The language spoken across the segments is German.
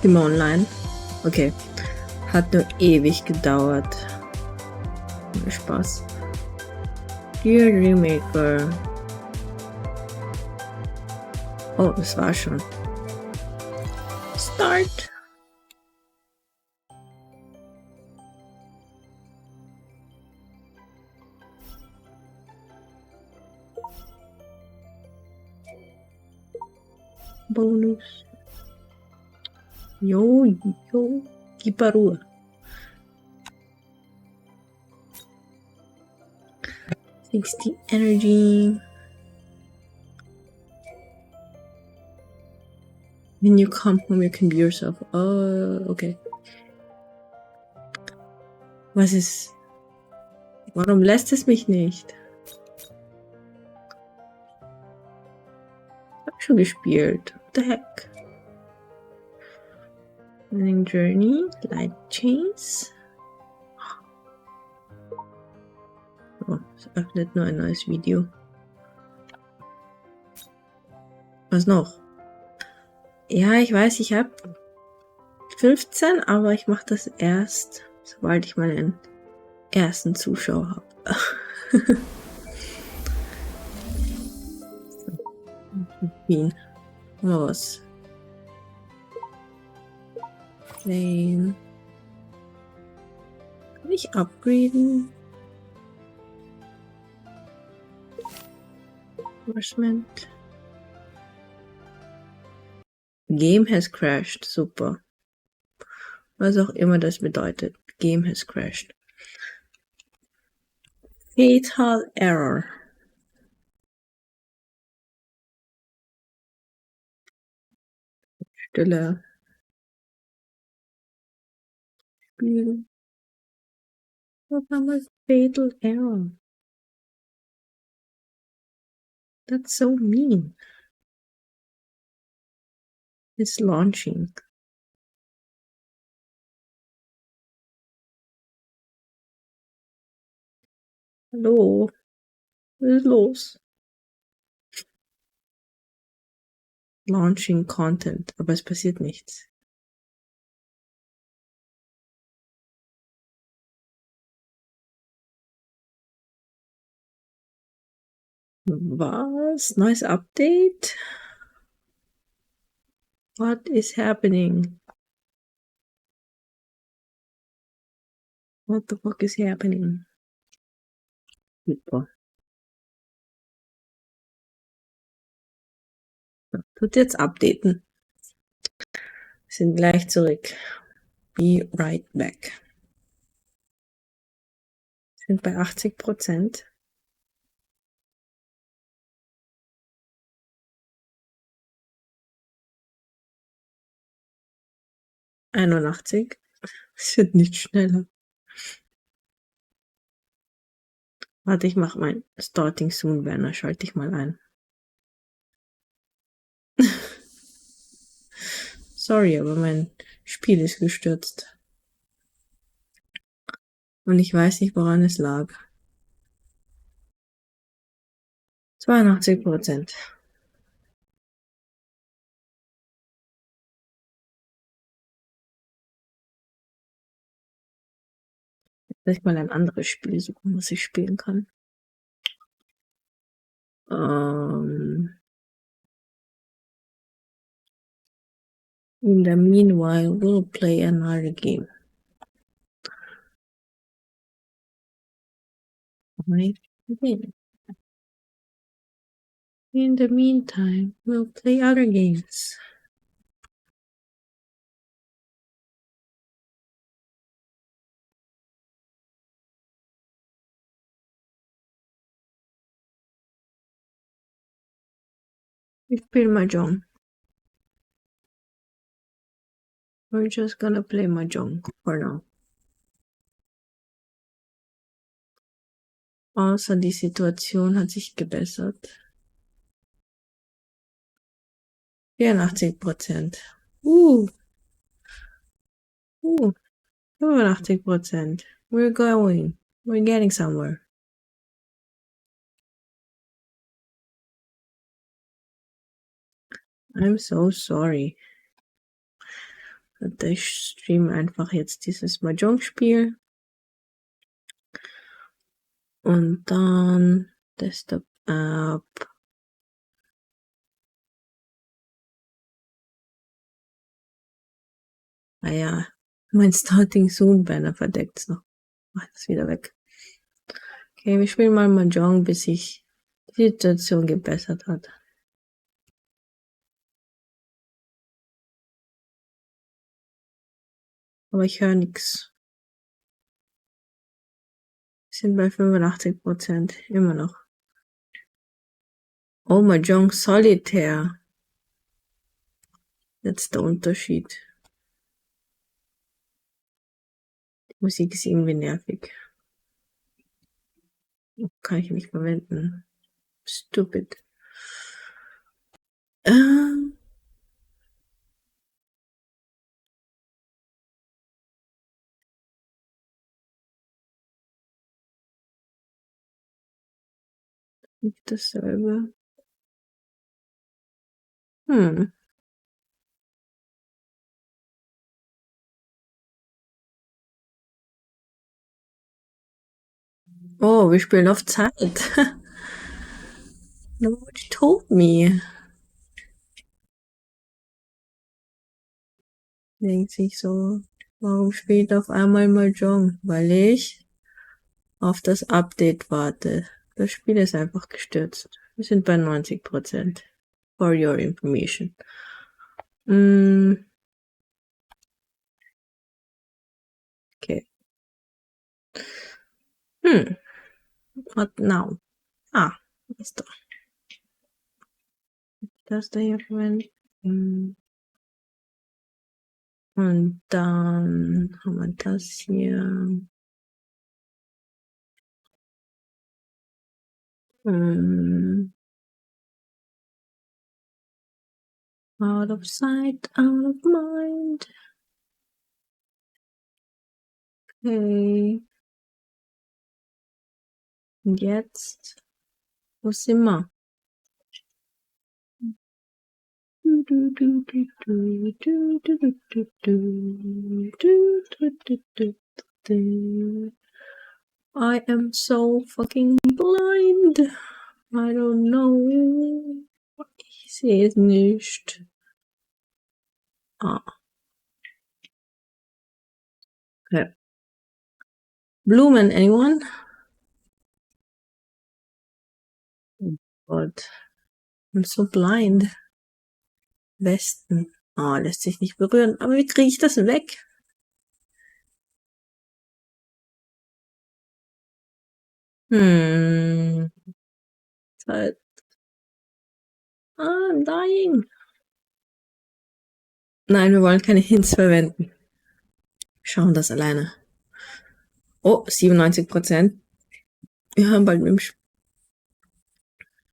Immer online. Okay. Hat nur ewig gedauert. Spaß. Dear Remaker. Oh, das war schon. Start. Bonus. Jo, gib mal Ruhe. 60 Energy. When you come home, you can be yourself. Oh, okay. Was ist? Warum lässt es mich nicht? Hab schon gespielt. What the heck? Running Journey, Light Chains. Oh, es öffnet nur ein neues Video. Was noch? Ja, ich weiß, ich habe 15, aber ich mache das erst, sobald ich meinen ersten Zuschauer habe. Wien. Mal was. Plane. Kann ich upgraden? Enforcement. Game has crashed. Super. Was auch immer das bedeutet. Game has crashed. Fatal Error. Stille. Spiel. What was Fatal Error? That's so mean. It's launching. Hallo? Was ist los? Launching Content, aber es passiert nichts. Was? Neues Update? What is happening? What the fuck is happening? Super. Tut jetzt updaten. Sind gleich zurück. Be right back. Sind bei 80%. Es wird nicht schneller. Warte, ich mache mein Starting Soon Banner. Schalte ich mal ein. Sorry, aber mein Spiel ist gestürzt. Und ich weiß nicht, woran es lag. 82%. Soll ich mal ein anderes Spiel suchen, was ich spielen kann? In the meanwhile, we'll play another game. Right? Okay. In the meantime, we'll play other games. We play Mahjong. We're just gonna play Mahjong for now. Außer die Situation hat sich gebessert. 84%. 85%. We're going. We're getting somewhere. I'm so sorry. Und ich streame einfach jetzt dieses Mahjong-Spiel. Und dann Desktop-App. Ah ja, mein Starting Soon-Banner verdeckt's noch. Mach das wieder weg. Okay, wir spielen mal Mahjong, bis sich die Situation gebessert hat. Aber ich höre nichts. Sind bei 85%. Immer noch. Oh, Mahjong Solitaire. Jetzt der Unterschied. Die Musik ist irgendwie nervig. Kann ich nicht verwenden. Stupid. Nicht dasselbe. Oh, wir spielen auf Zeit. Nobody told me. Denkt sich so, warum spielt auf einmal Mahjong? Weil ich auf das Update warte. Das Spiel ist einfach gestürzt. Wir sind bei 90%. For your information. Okay. What now? Ah, ist doch. Das da hier verwenden. Und dann haben wir das hier. Out of sight, out of mind. Okay. Und jetzt, wo sind wir? I am so fucking blind. I don't know. Ich sehe es nicht. Ah. Okay. Blumen, anyone? Oh Gott. I'm so blind. Westen. Ah, lässt sich nicht berühren. Aber wie kriege ich das weg? Zeit. Ah, I'm dying. Nein, wir wollen keine Hints verwenden. Wir schauen das alleine. Oh, 97%. Wir haben bald mit dem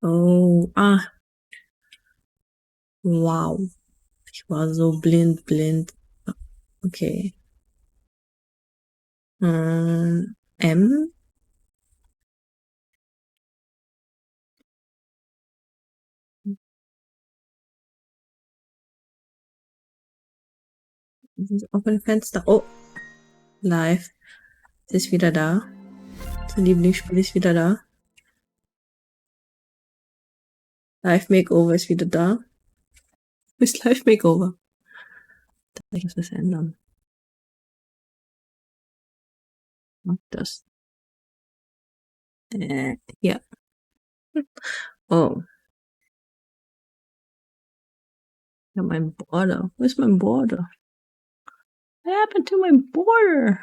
Oh, wow. Ich war so blind. Okay. M. Auf ein Fenster. Oh. Live. Es ist wieder da. Das Lieblingsspiel ist wieder da. Live Makeover ist wieder da. Wo ist Live Makeover? Ich muss das ändern. Das. Ja. Oh. Ja, mein Border. Wo ist mein Border? What happened to my border?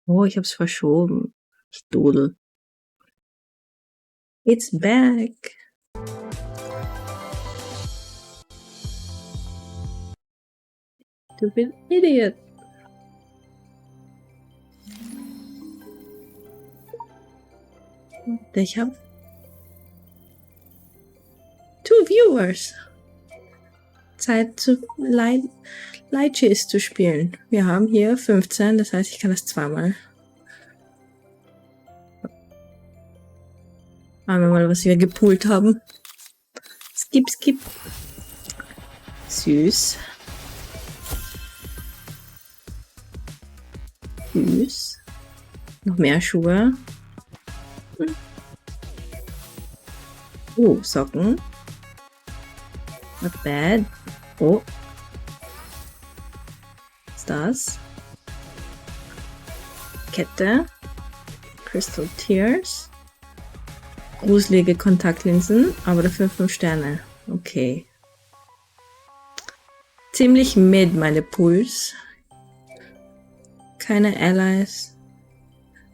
Oh, ich hab's verschoben. Ich dudel. It's back. Stupid idiot. Ich hab 2 Viewers. Zeit zu Lightchase zu spielen. Wir haben hier 15, das heißt, ich kann das zweimal. Schauen wir mal, was wir gepoolt haben. Das Skip, skip. Süß. Süß. Noch mehr Schuhe. Oh, Socken. Not bad. Oh. Was ist das? Kette. Crystal Tears. Gruselige Kontaktlinsen, aber dafür 5 Sterne. Okay. Ziemlich mid, meine Puls. Keine Allies.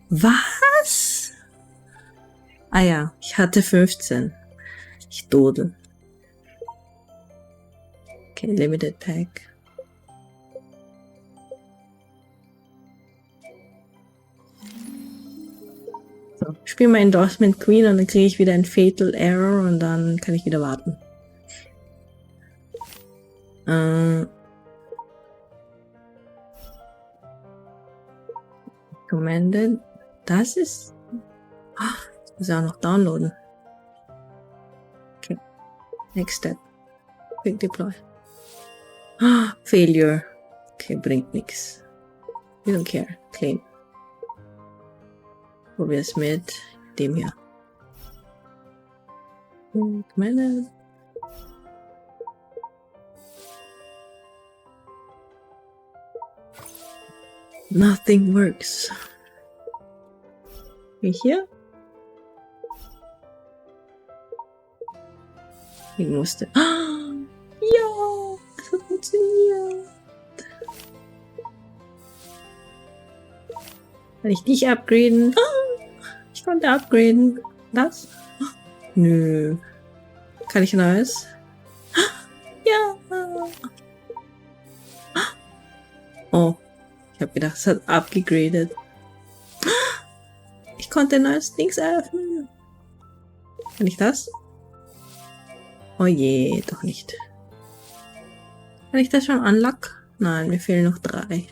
Was? Ah ja, ich hatte 15. Ich dodel. Okay, Limited Pack. So, spiel mal Endorsement Queen und dann kriege ich wieder ein Fatal Error und dann kann ich wieder warten. Recommended. Das ist... Das muss ich auch noch downloaden. Okay. Next step. Quick Deploy. Failure. Okay, bringt nichts. We don't care. Claim. Probier es mit dem hier. Recommended. Nothing works. Wie hier? Ich musste. Ja, es hat funktioniert. Kann ich dich upgraden? Ich konnte upgraden. Das? Nö. Kann ich neues? Ja. Oh. Ich habe gedacht, es hat abgegradet. Ich konnte neues Dings eröffnen. Kann ich das? Oh je, doch nicht. Kann ich das schon unlock? Nein, mir fehlen noch 3.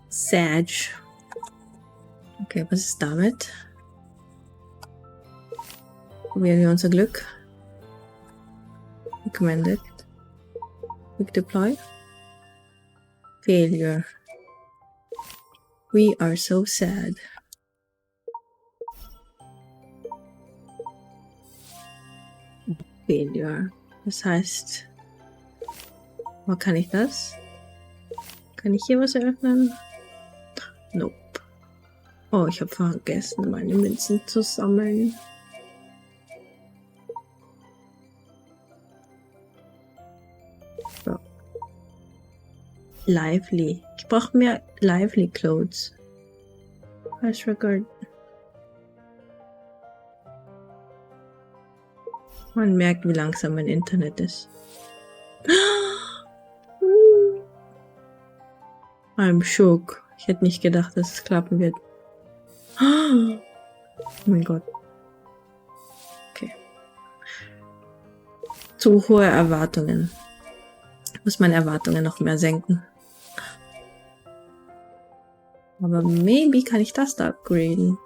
Sage. Okay, was ist damit? Probieren wir unser Glück. Recommended. Quick Deploy. Failure. We are so sad. Failure. Das heißt, wo kann ich das? Kann ich hier was eröffnen? Nope. Oh, ich habe vergessen, meine Münzen zu sammeln. So. Lively. Ich brauche mehr Lively Clothes. Price Record. Man merkt, wie langsam mein Internet ist. I'm shook. Ich hätte nicht gedacht, dass es klappen wird. Oh mein Gott. Okay. Zu hohe Erwartungen. Ich muss meine Erwartungen noch mehr senken. Aber maybe kann ich das da upgraden.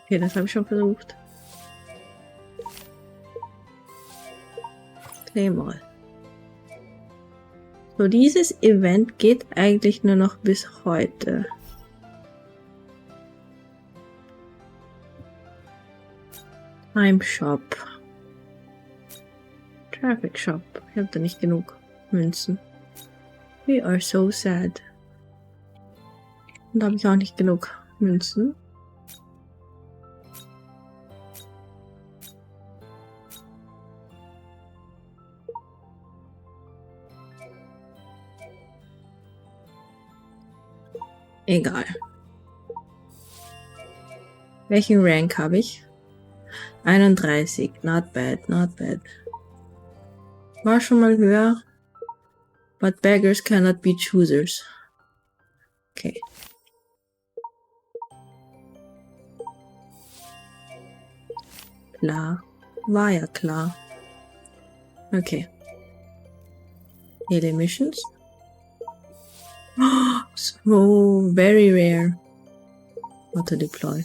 Okay, das habe ich schon versucht. Claymore. So, dieses Event geht eigentlich nur noch bis heute. Time Shop. Traffic Shop. Ich habe da nicht genug Münzen. We are so sad. Und da habe ich auch nicht genug Münzen. Egal. Welchen Rank habe ich? 31. Not bad, not bad. War schon mal höher. But beggars cannot be choosers. Okay. Klar. War ja klar. Okay. Daily Missions. Oh, very rare. Auto deploy.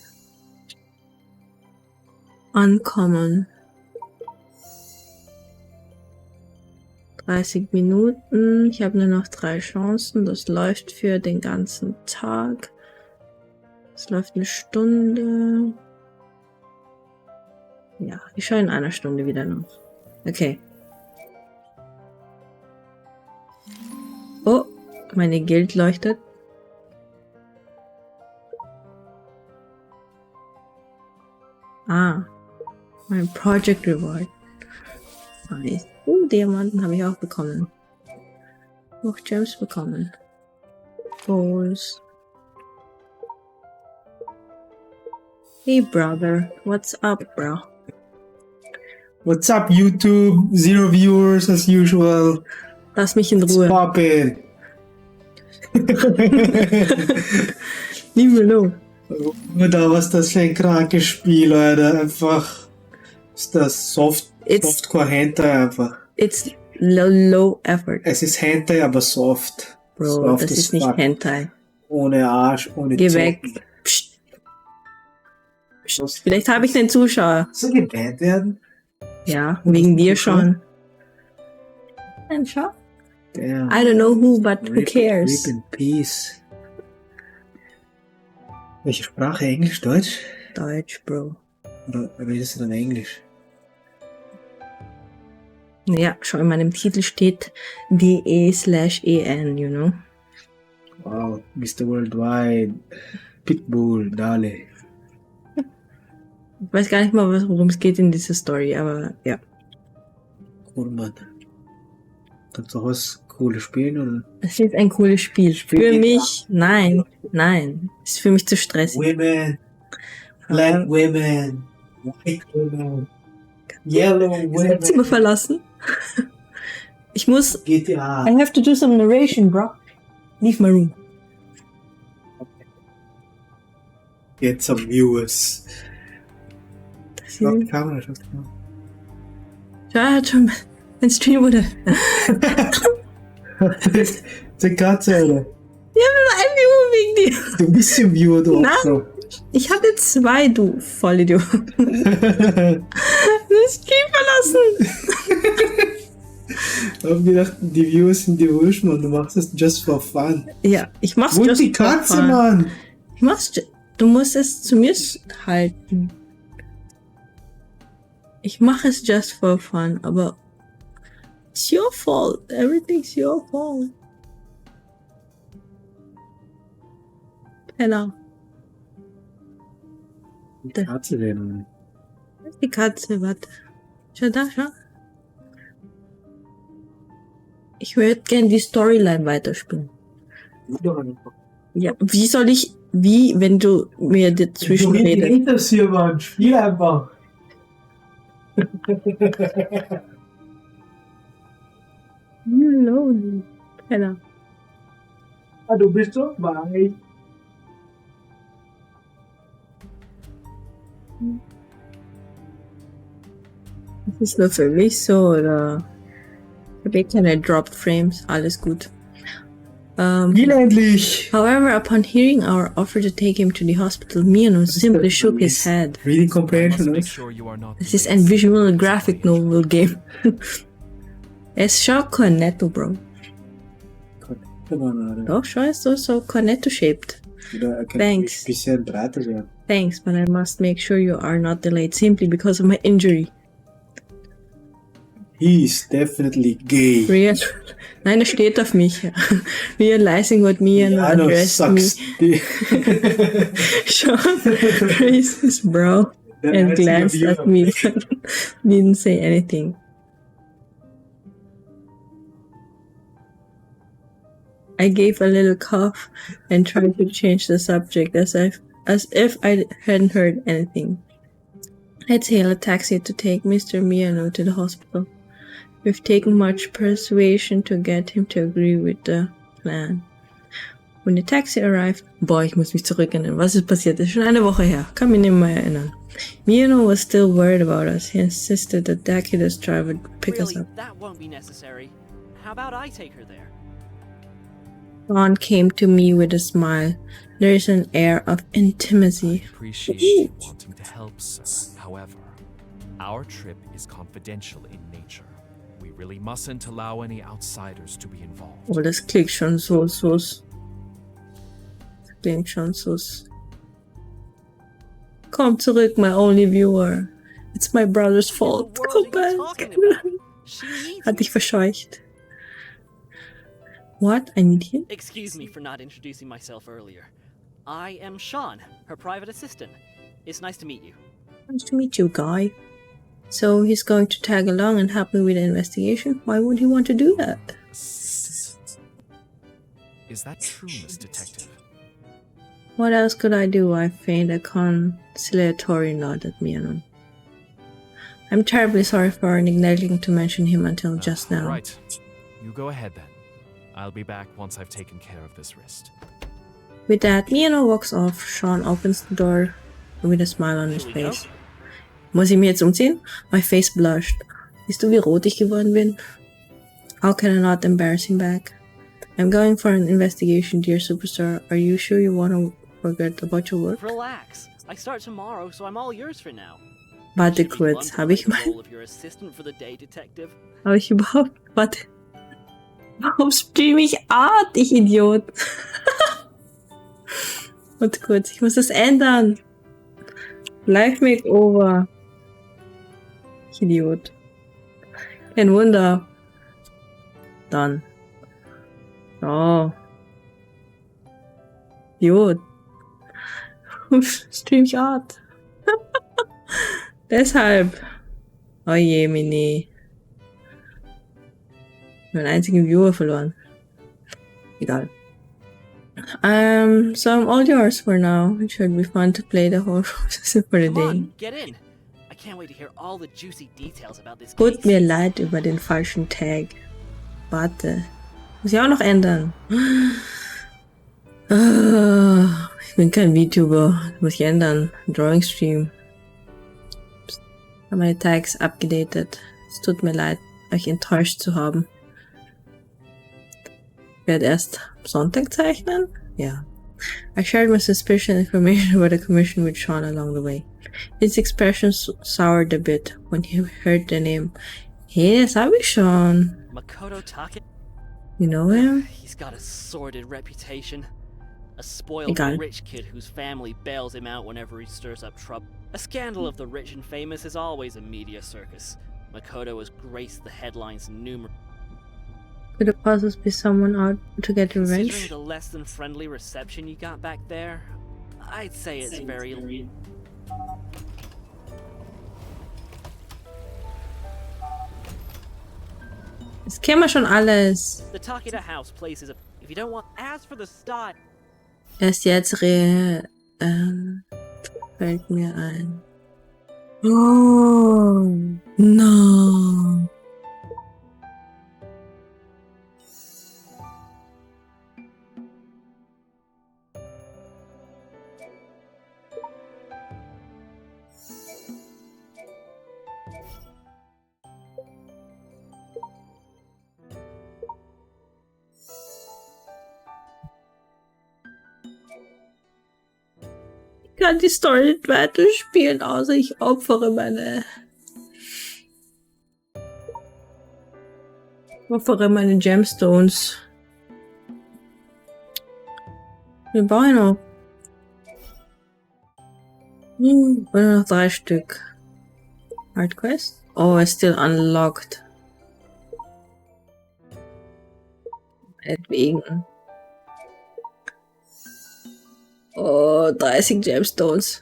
Uncommon. 30 Minuten. Ich habe nur noch 3 Chancen. Das läuft für den ganzen Tag. Es läuft eine Stunde. Ja, ich schaue in einer Stunde wieder noch. Okay. Oh, meine Guild leuchtet. Ah, mein Project Reward. Nice. Diamanten habe ich auch bekommen. Noch Gems bekommen. Goals. Hey brother, what's up, bro? What's up, YouTube? 0 viewers as usual. Lass mich in Ruhe. Stop it. Leave me alone. Oder was das für ein krankes Spiel, Alter. Einfach ist das Softcore Hentai einfach. It's low effort. Es ist Hentai, aber soft. Bro, soft das ist nicht Hentai. Ohne Arsch, ohne Geh weg. Psst. Psst. Vielleicht habe ich einen Zuschauer. Soll gebannt werden? Ja, wegen dir schon. Ein Schau. Damn. I don't know who, but who cares? Rip in peace. Welche Sprache? Englisch, Deutsch? Deutsch, Bro. Oder redest du dann Englisch? Ja, schau, in meinem Titel steht DE/EN, you know? Wow, Mr. Worldwide, Pitbull, Dale. Ich weiß gar nicht mal, worum es geht in dieser Story, aber ja. Cool, Mann. Kannst du auch was Cooles spielen, oder? Es ist ein cooles Spiel. Für mich, nein. Ist für mich zu stressig. Women, black women, white women, yellow women. Zimmer verlassen. Ich muss. GTA. I have to do some narration, bro. Leave my room. Get some viewers. Das Schau hier. die Kamera, schau die Kamera. Ja, hat schon mein Stream wurde. Die Katze, Alter. Ja, nur ein Viewer wegen dir. Du bist im Viewer, du Nein. Opfer. Ich hatte 2, du Vollidiot. Den Stream verlassen. Ich hab gedacht, die Views sind die Wurscht, Mann. Du machst es just for fun. Ja, ich mach's Wo just ist die for Katze, fun. Mann? Ich mach's. Du musst es zu mir halten. Ich mache es just for fun, aber it's your fault. Everything's your fault. Hello. Die Katze denn? Die Katze, warte. Schau da, schau. Ich würde gerne die Storyline weiterspielen. Ja, wie soll ich, wenn du mir dazwischen redest? Interview, Mann. Spiel einfach. Hello. Hello. Ah, du bist so weit. Das ist nur für mich so, oder? Ich habe keine Dropped Frames, alles gut. Spiel endlich! However, upon hearing our offer to take him to the hospital, Miano simply shook his head. Reading comprehension, Make right? sure you are not Es ist ein Visual Graphic Novel Game. Es schaut Cornetto, Bro. Come on, Alter. Doch, schau, ist so Cornetto shaped. Oder kann Thanks. ein bisschen breiter werden. Thanks, but I must make sure you are not delayed simply because of my injury. He's definitely gay. Nein, er steht auf mich. Realizing what Miano I know, addressed me. sucks. Sean raised his brow and glanced at me, but didn't say anything. I gave a little cough and tried to change the subject as if I hadn't heard anything. Let's hail a taxi to take Mr. Miano to the hospital. We've taken much persuasion to get him to agree with the plan. When the taxi arrived, ich muss mich zurückerinnern. Was ist passiert? Das ist schon eine Woche her. Kann mich nicht mehr erinnern. Miano was still worried about us. He insisted that Dakida's driver would pick us Really, up. that won't be necessary. How about I take her there? Ron came to me with a smile. There is an air of intimacy. I appreciate you wanting to help, sir. However, our trip is confidential in nature. We really mustn't allow any outsiders to be involved. Oh, das klingt schon so sus. Das klingt schon sus. Komm zurück, my only viewer. It's my brother's fault. Go back. Hat dich verscheucht. What? I need him? Excuse me for not introducing myself earlier. I am Sean, her private assistant. It's nice to meet you. Nice to meet you, guy. So he's going to tag along and help me with the investigation? Why would he want to do that? Assistant. Is that true, Miss Detective? What else could I do? I feign a conciliatory nod at Miano. I'm terribly sorry for neglecting to mention him until just now. Right. You go ahead then. I'll be back once I've taken care of this wrist. With that, Miano walks off. Sean opens the door with a smile on his face. Muss ich mich jetzt umziehen? My face blushed. Siehst du, wie rot ich geworden bin? How can I not embarrass him back? I'm going for an investigation, dear superstar. Are you sure you want to forget about your work? Relax. I start tomorrow, so I'm all yours for now. Warte Should be fun kurz, to habe play ich the mal... role of your assistant for the day, detective. Habe ich überhaupt... Warte. Warum stream ich Art, ich Idiot? Warte kurz, ich muss das ändern. Live Makeover. Ich Idiot. Kein Wunder. Dann. Oh. Idiot. Stream ich Art. Deshalb. Oh je, Mini. Meinen einzigen Viewer verloren. Egal. So I'm all yours for now. It should be fun to play the whole process for the Come day. on, get in. I can't wait to hear all the juicy details about this Tut case. mir leid über den falschen Tag. Warte. Muss ich auch noch ändern. Ich bin kein VTuber. Muss ich ändern. Drawing Stream. Ich habe meine Tags abgedatet. Es tut mir leid, euch enttäuscht zu haben. Ich werde erst Sonntag zeichnen? Ja. I shared my suspicious information about the commission with Sean along the way. His expression soured a bit when he heard the name. Hey, das habe ich schon. Makoto Take? You know him? He's got a sordid reputation. A spoiled Egal. rich kid whose family bails him out whenever he stirs up trouble. A scandal of the rich and famous is always a media circus. Makoto has graced the headlines numerous. Could it possibly be someone out to get Considering revenge? the less than friendly reception you got back there, I'd say it's very... Das kennen wir schon alles. The Takeda House place is a... If you don't want... As for the style... Erst jetzt fällt mir ein. Oh, no. Ich kann die Story nicht weiterspielen, außer ich opfere meine Gemstones. Wir brauchen noch. Oder noch 3 Stück. Hard Quest? Oh, it's still unlocked. Deswegen. Oh, 30 Gemstones.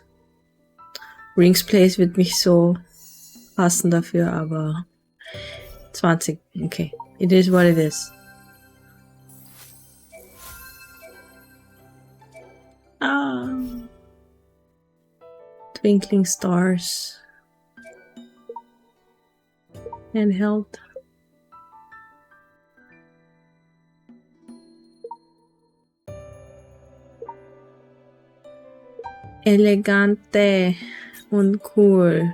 Rings Place wird mich so hassen dafür, aber 20. Okay. It is what it is. Ah. Twinkling Stars. Handheld. Elegante und cool.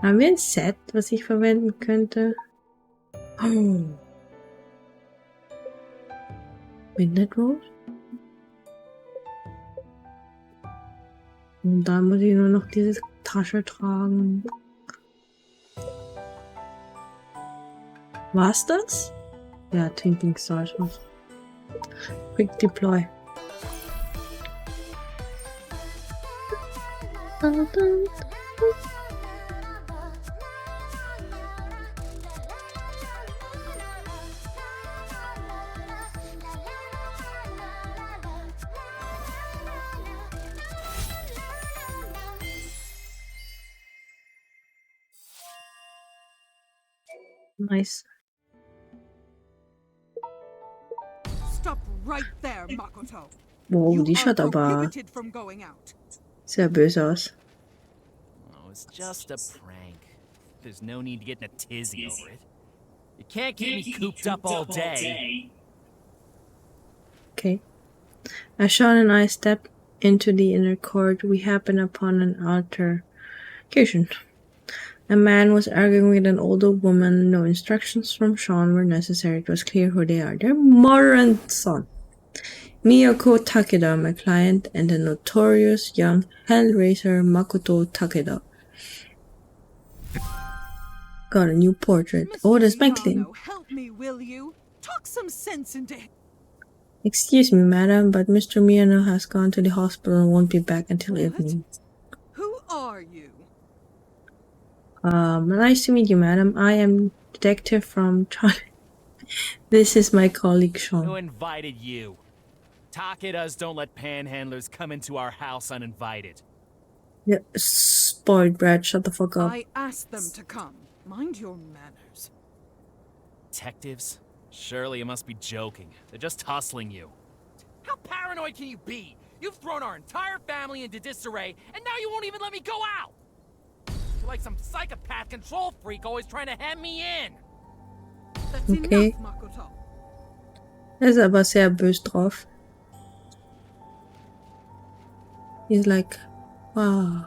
Haben wir ein Set, was ich verwenden könnte? Oh. Midnight Rose. Und dann muss ich nur noch diese Tasche tragen. War's das? Ja, Twinkling Stars was. Quick Deploy. Nice. Stop right there, Makoto. Wow, You die are schaut aber prohibited from going out. sehr böse aus. Oh, it's just a prank. There's no need to get in a tizzy over it. You can't keep me cooped up all day. Okay. As Sean and I step into the inner court, we happen upon an altercation. A man was arguing with an older woman. No instructions from Sean were necessary. It was clear who they are. Their mother and son. Miyako Takeda, my client, and the notorious young hellraiser Makoto Takeda. Got a new portrait. Oh, that's my claim. Help me, will you? Talk some sense into him. Excuse me, madam, but Mr. Miyano has gone to the hospital and won't be back until evening. Who are you? Nice to meet you, madam. I am detective from China. This is my colleague Sean. Who invited you? Takedas don't let panhandlers come into our house uninvited. Yeah, spoiled brat, shut the fuck up. I asked them to come. Mind your manners. Detectives? Surely you must be joking. They're just hustling you. How paranoid can you be? You've thrown our entire family into disarray, and now you won't even let me go out! You're like some psychopath control freak always trying to hem me in. That's Okay. enough, Makoto. Er ist aber sehr böse drauf. He's like, wow.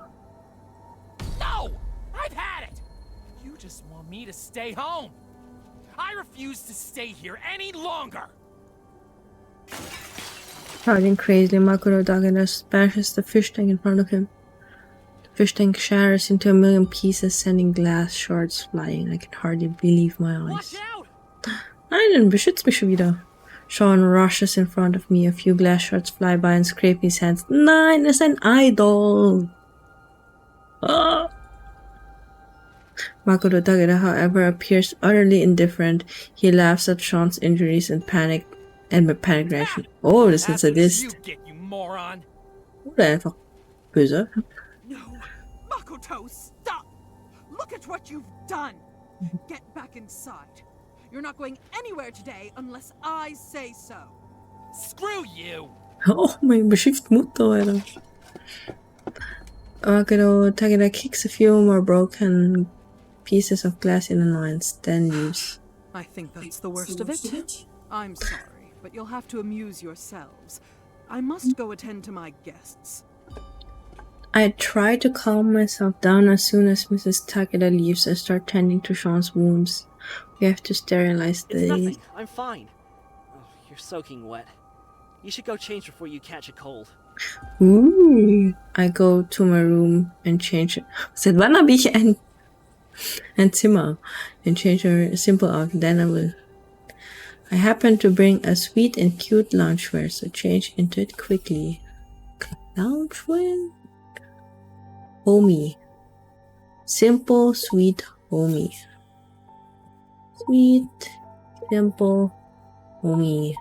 No! I've had it! You just want me to stay home. I refuse to stay here any longer! Shouting crazily, Makoto Takeda smashes the fish tank in front of him. The fish tank shatters into a million pieces, sending glass shards flying. I can hardly believe my eyes. Watch out! Nein, beschützt mich schon wieder. Sean rushes in front of me. A few glass shards fly by and scrape his hands. Nein, es ist ein Idol! Ah! Makoto Takeda, however, appears utterly indifferent. He laughs at Sean's injuries and panic reaction. Oh, das ist ein That's what you Sadist. get, you moron! Oder einfach böse. No. Makoto, stop! Look at what you've done! Get back inside. You're not going anywhere today unless I say so. Screw you! Oh, mein beschifft Mutter, Alter. Makoto Takeda kicks a few more broken pieces of glass in annoyance, then leaves. I think that's the worst of it. I'm sorry, but you'll have to amuse yourselves. I must go attend to my guests. I try to calm myself down. As soon as Mrs. Takeda leaves, I start tending to Sean's wounds. We have to sterilize It's the... nothing. I'm fine. Oh, you're soaking wet. You should go change before you catch a cold. Ooh. I go to my room and change... Seit wann habe ich ein Zimmer? And change a simple outfit, then I will... I happen to bring a sweet and cute loungewear, so change into it quickly. Loungewear? Homie. Simple, sweet, homie. Sweet, simple, homie.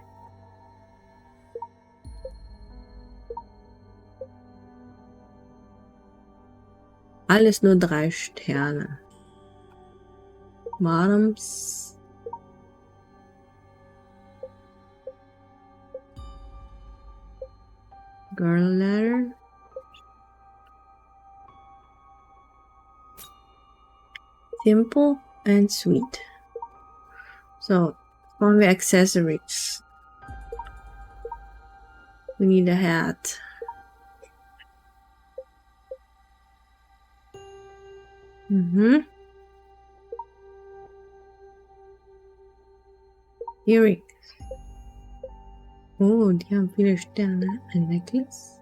Alles nur 3 Sterne. Madams. Girl letter. Simple and sweet. So, only accessories. We need a hat. Earrings. Oh, die haben viele Sterne. Ein Necklace.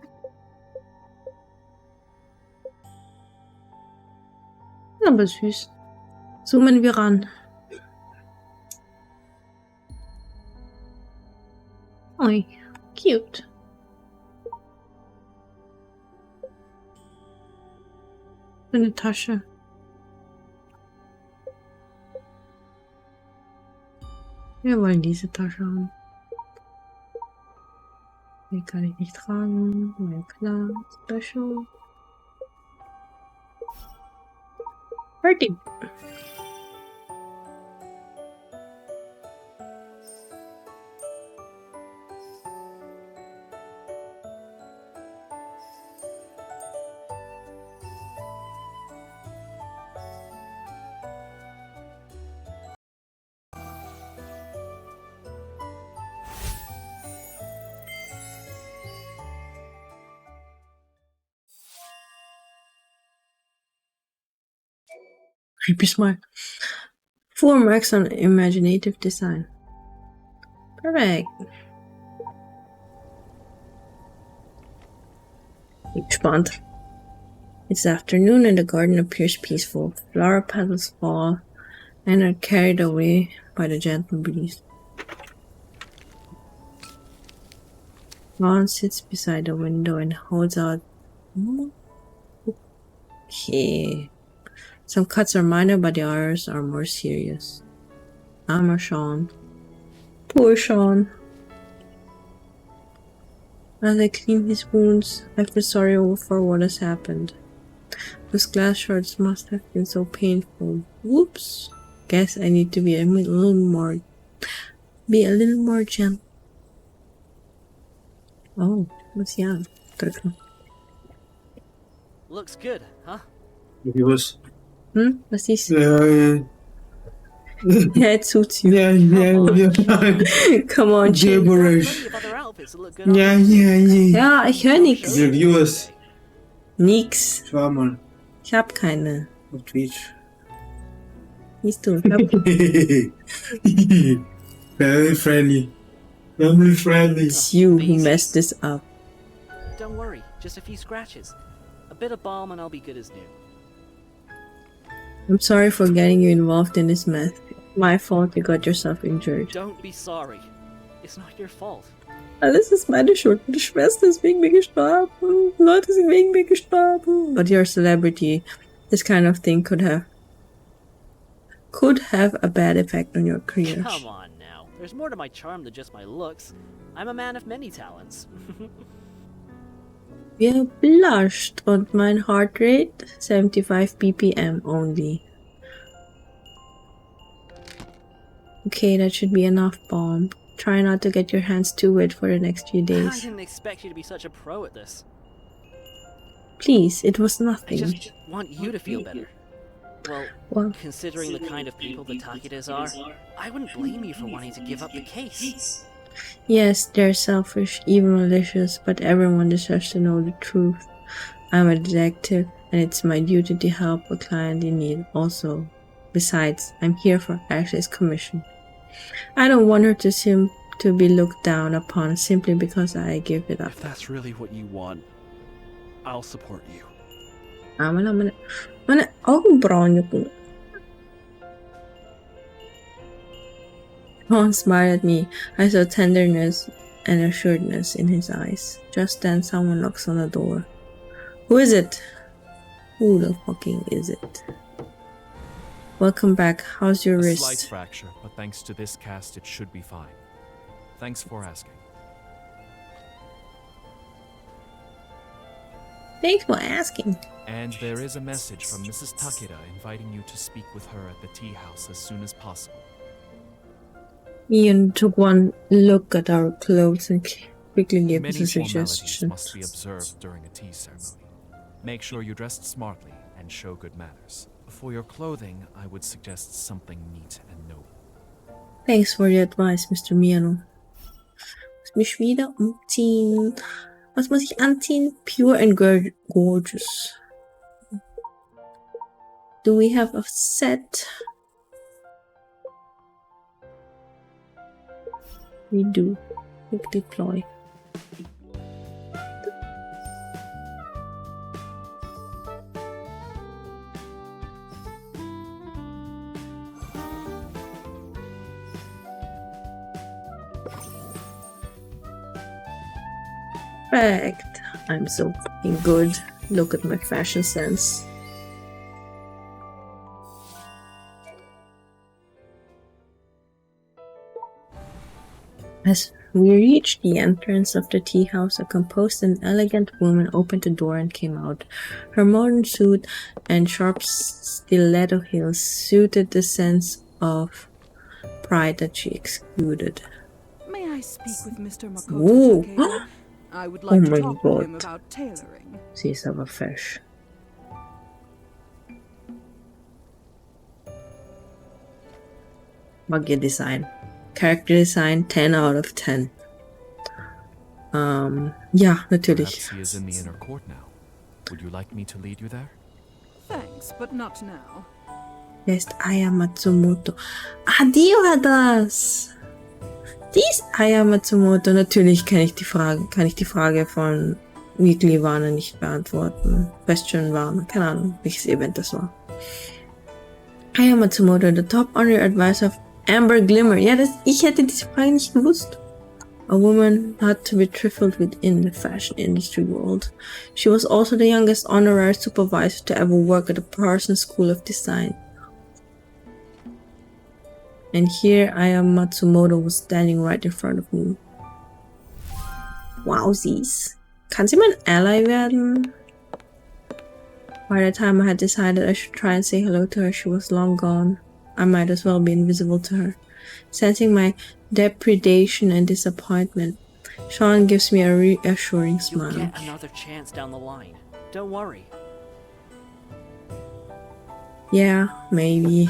Aber süß. Zoomen wir ran. Oi, cute. Eine Tasche. Wir wollen diese Tasche haben. Die kann ich nicht tragen. Ja, klar. Special. Fertig. Creepy smile. 4 marks on imaginative design. Perfect. Bin gespannt. It's afternoon and the garden appears peaceful. Flower petals fall and are carried away by the gentle breeze. Ron sits beside the window and holds out. Okay. Some cuts are minor, but the others are more serious. Armor Sean. Poor Sean. As I clean his wounds, I feel sorry for what has happened. Those glass shards must have been so painful. Whoops. Guess I need to be a little more gentle. Oh, what's that? Looks good, huh? Was? Was ist? Ja, Yeah, it suits you. ja. Come on, Jim. Gibberish. Plenty of other outfits that look good on Ja. Ja, ich höre nix. Reviewers. Nix. Schau mal. Ich hab keine. Auf Twitch. Siehst du, ich hab Very friendly. Family friendly. It's you who messed this up. Don't worry, just a few scratches. A bit of balm and I'll be good as new. I'm sorry for getting you involved in this mess. My fault you got yourself injured. Don't be sorry. It's not your fault. Alles ist meine Schuld. Meine Schwester ist wegen mir gestorben. Leute sind wegen mir gestorben. But you're a celebrity. This kind of thing could have a bad effect on your career. Come on now. There's more to my charm than just my looks. I'm a man of many talents. Wir blushed und mein heart rate 75 BPM only. Okay, that should be enough balm. Try not to get your hands too wet for the next few I days. didn't expect you to be such a pro at this. Please, it was I nothing. just want you to feel better. Well, Considering the kind of people the Takidas are, I wouldn't blame you for wanting to give up the case. yes, they're selfish, even malicious, but everyone deserves to know the truth. I'm a detective, and it's my duty to help a client in need also. Besides, I'm here for Ashley's commission. I don't want her to seem to be looked down upon simply because I give it up. If that's really what you want, I'll support you. Meine Augenbrauen jucken. Ron smiled at me. I saw tenderness and assuredness in his eyes. Just then someone knocks on the door. Who is it? Who the fucking is it? Welcome back. How's your A wrist? slight fracture, but thanks to this cast, it should be fine. Thanks for asking. Thanks for asking. And there is a message from Mrs. Takeda inviting you to speak with her at the tea house as soon as possible. Ian took one look at our clothes and quickly gave us Many a formalities suggestion. must be observed during a tea ceremony. Make sure you're dressed smartly and show good manners. For your clothing, I would suggest something neat and noble. Thanks for the advice, Mr. Miano. Muss mich wieder umziehen. Was muss ich anziehen? Pure and gorgeous. Do we have a set? We do. Quick deploy. Perfect. I'm so fucking good. Look at my fashion sense. As we reached the entrance of the tea house, a composed and elegant woman opened the door and came out. Her modern suit and sharp stiletto heels suited the sense of pride that she exuded. May I speak with Mr. Whoa. Makoto Takeda? I would like Oh to my talk with him God. about tailoring. Sie ist aber fesch. Mag ihr Design. Character Design 10 out of 10. Ja, natürlich. Perhaps he is in the inner court now. Would you like me to lead you there? Thanks, but not now. Wer ist Aya Matsumoto? Ah, die war das! Die ist Aya Matsumoto. Natürlich kann ich die Frage von Weekly Warner nicht beantworten. Question Warner. Keine Ahnung, welches Event das war. Aya Matsumoto, the top honor advisor of Amber Glimmer. Ja, ich hätte diese Frage nicht gewusst. A woman not to be trifled within the fashion industry world. She was also the youngest honorary supervisor to ever work at the Parsons School of Design. And here Aya Matsumoto was standing right in front of me. Wowsies. Kann sie mein Ally werden? By the time I had decided I should try and say hello to her, she was long gone. I might as well be invisible to her. Sensing my depredation and disappointment, Sean gives me a reassuring You'll smile. get another chance down the line. Don't worry. Yeah, maybe.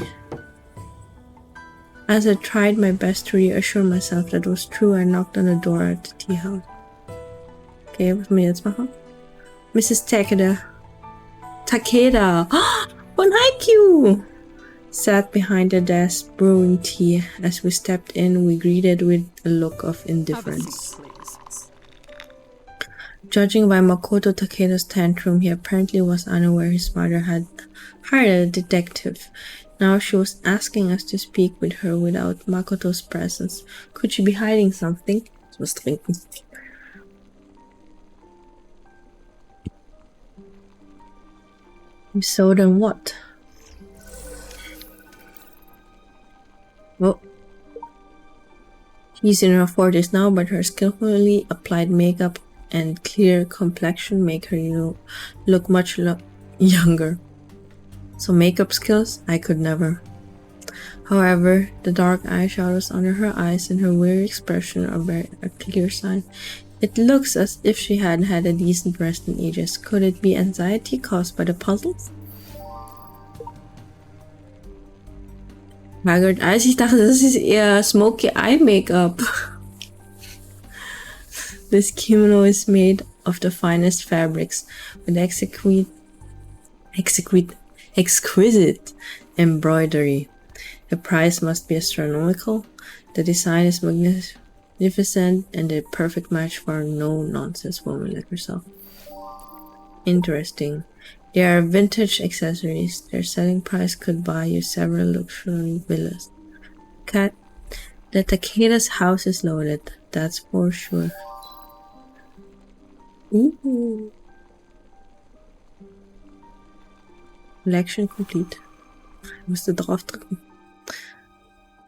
As I tried my best to reassure myself that it was true, I knocked on the door at the tea house. Okay, was muss ich jetzt machen? Mrs. Takeda! Von Haikyuu! Sat behind the desk brewing tea. As we stepped in, we greeted with a look of Have a indifference. seat, please. Judging by Makoto Takeda's tantrum, he apparently was unaware his mother had hired a detective. Now she was asking us to speak with her without Makoto's presence. Could she be hiding something? Was trinken. If so, then what? Oh. She's in her 40s now, but her skillfully applied makeup and clear complexion make her look much younger. So makeup skills, I could never. However, the dark eyeshadows under her eyes and her weary expression are a clear sign. It looks as if she hadn't had a decent rest in ages. Could it be anxiety caused by the puzzles? Haggard Eyes, ich dachte, das ist eher Smoky Eye Makeup. This kimono is made of the finest fabrics with exquisite embroidery. The price must be astronomical. The design is magnificent and a perfect match for a no-nonsense woman like herself. Interesting. They are vintage accessories. Their selling price could buy you several luxury villas. The Takeda's house is loaded, that's for sure. Ooh. Collection complete. Ich musste draufdrücken.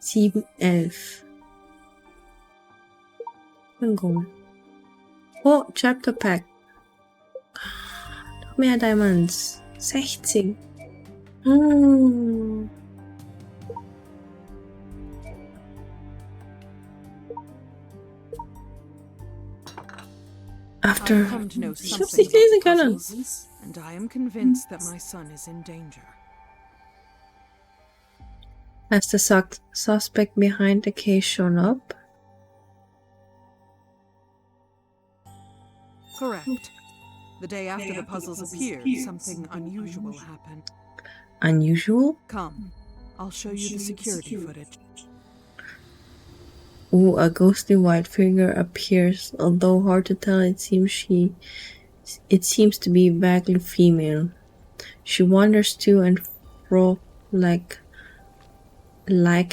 711. Oh, Chapter Pack. Noch mehr Diamonds. 16. After. I've come to know Ich hab's something nicht lesen about können. puzzles, and I am convinced that my son is in danger. Has the suspect behind the case shown up? Correct. The day after the puzzles appeared, something unusual happened. Unusual? Come, I'll show you the security footage. Ooh, a ghostly white figure appears. Although hard to tell, it seems to be vaguely female. She wanders to and fro like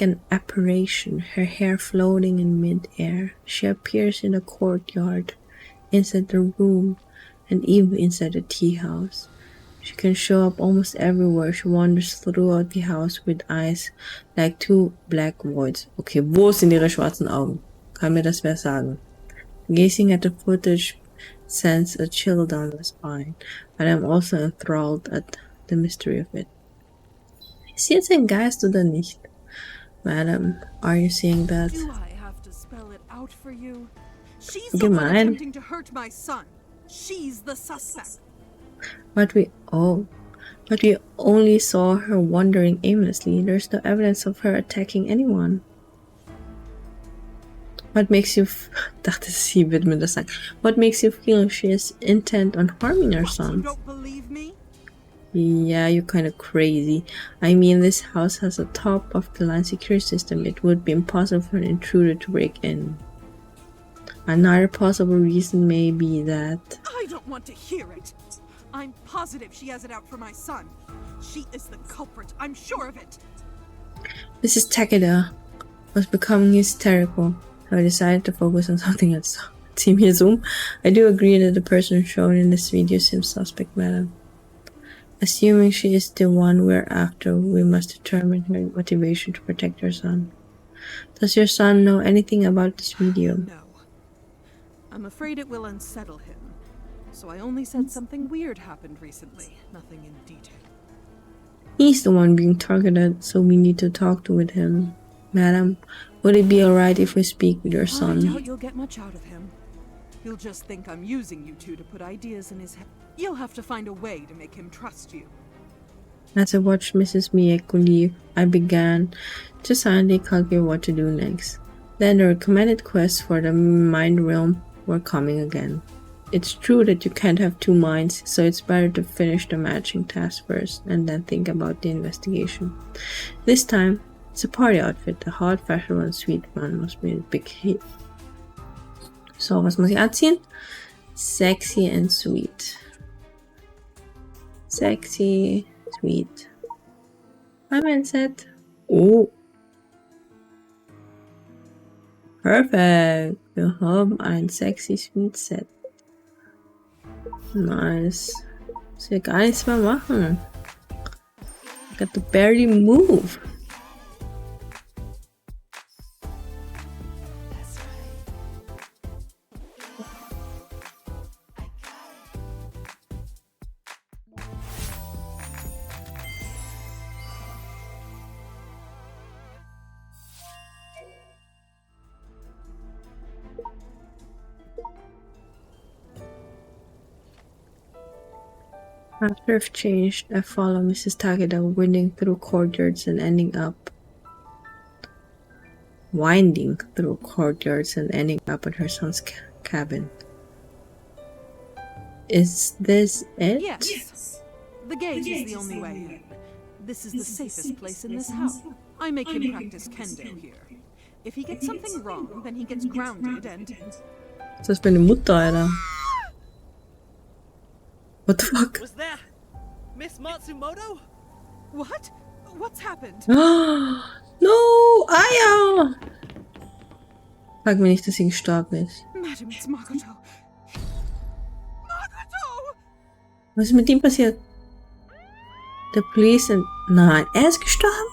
an apparition, her hair floating in mid-air. She appears in the courtyard, inside the room, and even inside the tea house. She can show up almost everywhere. She wanders throughout the house with eyes like two black voids. Okay, wo sind ihre schwarzen Augen? Kann mir das wer sagen? Gazing at the footage sends a chill down the spine, but I'm also enthralled at the mystery of it. Ist sie jetzt ein Geist oder nicht? Madam, are you seeing that? Do I have to spell it out for you? She's the one attempting to hurt my son. She's the suspect. But we only saw her wandering aimlessly. There's no evidence of her attacking anyone. What makes you dachte sie wird mir das sagen. What makes you feel she is intent on harming her son? You don't believe me? Yeah, you're kind of crazy. I mean, this house has a top-of-the-line security system. It would be impossible for an intruder to break in. Another possible reason may be that... I don't want to hear it. I'm positive she has it out for my son. She is the culprit. I'm sure of it. Mrs. Takeda was becoming hysterical. I decided to focus on something else. See me zoom. I do agree that the person shown in this video seems suspect, madam. Assuming she is the one we're after, we must determine her motivation to protect her son. Does your son know anything about this video? No. I'm afraid it will unsettle him. So I only said something weird happened recently. Nothing in detail. He's the one being targeted, so we need to talk with him. Madam, would it be alright if we speak with your son? I doubt you'll get much out of him. He'll just think I'm using you two to put ideas in his head. You'll have to find a way to make him trust you. As I watched Mrs. Mieko leave, I began to silently calculate what to do next. Then the recommended quests for the mind realm were coming again. It's true that you can't have two minds, so it's better to finish the matching task first and then think about the investigation. This time, it's a party outfit. The hot, fashionable, and sweet one must be a big hit. So, was muss ich anziehen? Sexy and sweet. Sexy, sweet. My mindset. Oh. Perfekt. Wir haben ein sexy, sweet Set. Nice. Muss ja gar nichts mehr machen. I got to barely move. After I've changed, I follow Mrs. Takeda winding through courtyards and ending up at her son's cabin. Is this it? Yes. The gate is the only way in. This is the safest place in this house. I make him practice kendo here. If he gets something wrong, then he gets grounded and... Das ist meine Mutter, Alter. What the fuck? Was that Miss Matsumoto? What? What's happened? No! Aya! Sag mir nicht, dass sie gestorben ist. Madam, it's Makoto. Makoto! Was ist mit ihm passiert? The police and... Nein, er ist gestorben?